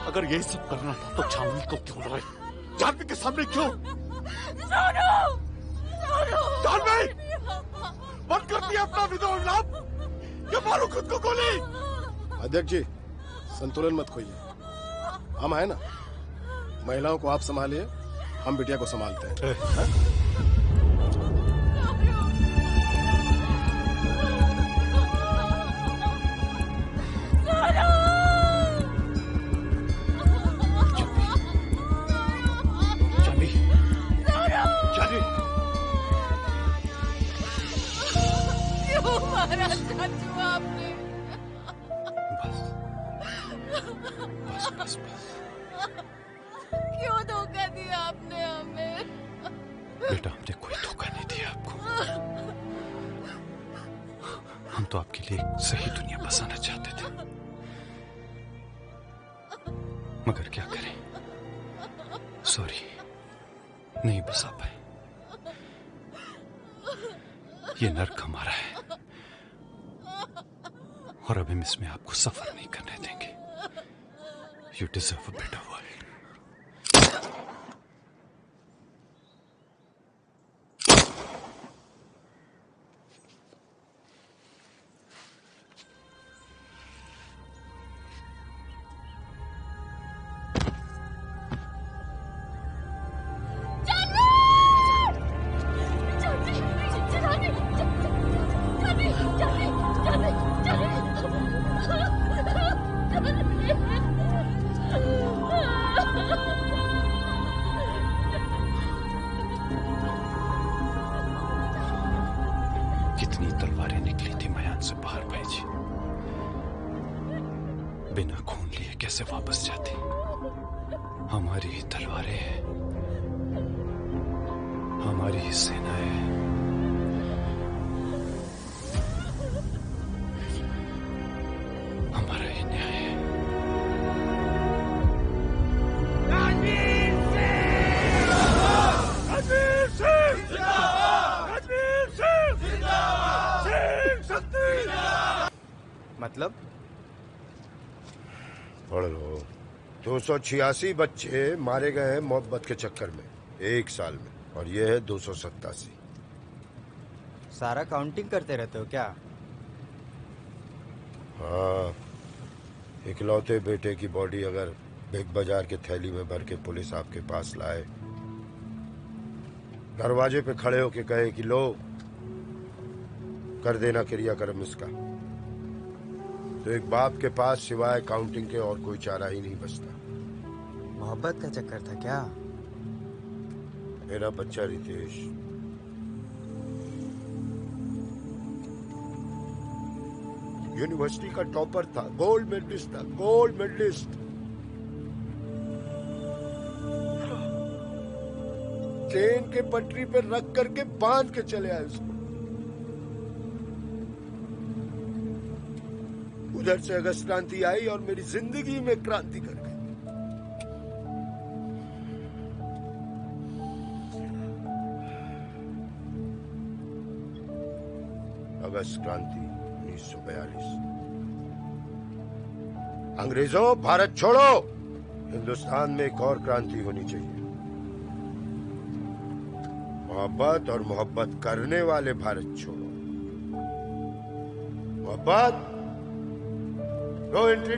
अगर यही सब करना था तो जानवी को क्यों लाए? जानवी के सामने क्यों? जानवी, बंद कर दिया अपना विद्रोह, क्या मारो खुद को गोली? अध्यक्ष जी, संतुलन मत खोइए। हम है ना, महिलाओं को आप संभालिए, हम बिटिया को संभालते हैं। बस। क्यों धोखा दिया आपने हमें? बेटा, हमने कोई धोखा नहीं दिया आपको। हम तो आपके लिए एक सही दुनिया बसाना चाहते थे, मगर क्या करें, सॉरी, नहीं बसा पाए। ये नर्क हमारा है और अब हम इसमें आपको सफर नहीं करने देंगे। You deserve a better world. कितनी तलवारें निकली थी मयान से बाहर भाई जी, बिना खून लिए कैसे वापस जाती? हमारी ही तलवारें हैं, हमारी ही सेना है। हमारा ही न्याय है। मतलब? पढ़ लो। 286 बच्चे मारे गए हैं मोहब्बत के चक्कर में 1 साल में, और ये है 287। सारा काउंटिंग करते रहते हो क्या? हाँ, इकलौते बेटे की बॉडी अगर बिग बाजार के थैली में भर के पुलिस आपके पास लाए, दरवाजे पे खड़े होके कहे कि लो कर देना क्रियाक्रम इसका, तो एक बाप के पास सिवाय काउंटिंग के और कोई चारा ही नहीं बचता। मोहब्बत का चक्कर था क्या? मेरा बच्चा रितेश यूनिवर्सिटी का टॉपर था, गोल्ड मेडलिस्ट था, गोल्ड मेडलिस्ट। ट्रेन के पटरी पे रख करके बांध के चले आए उसको। उधर से अगस्त क्रांति आई और मेरी जिंदगी में क्रांति कर गई। अगस्त क्रांति 1942। अंग्रेजों, भारत छोड़ो, हिंदुस्तान में एक और क्रांति होनी चाहिए। मोहब्बत और मोहब्बत करने वाले भारत छोड़ो। मोहब्बत नो एंट्री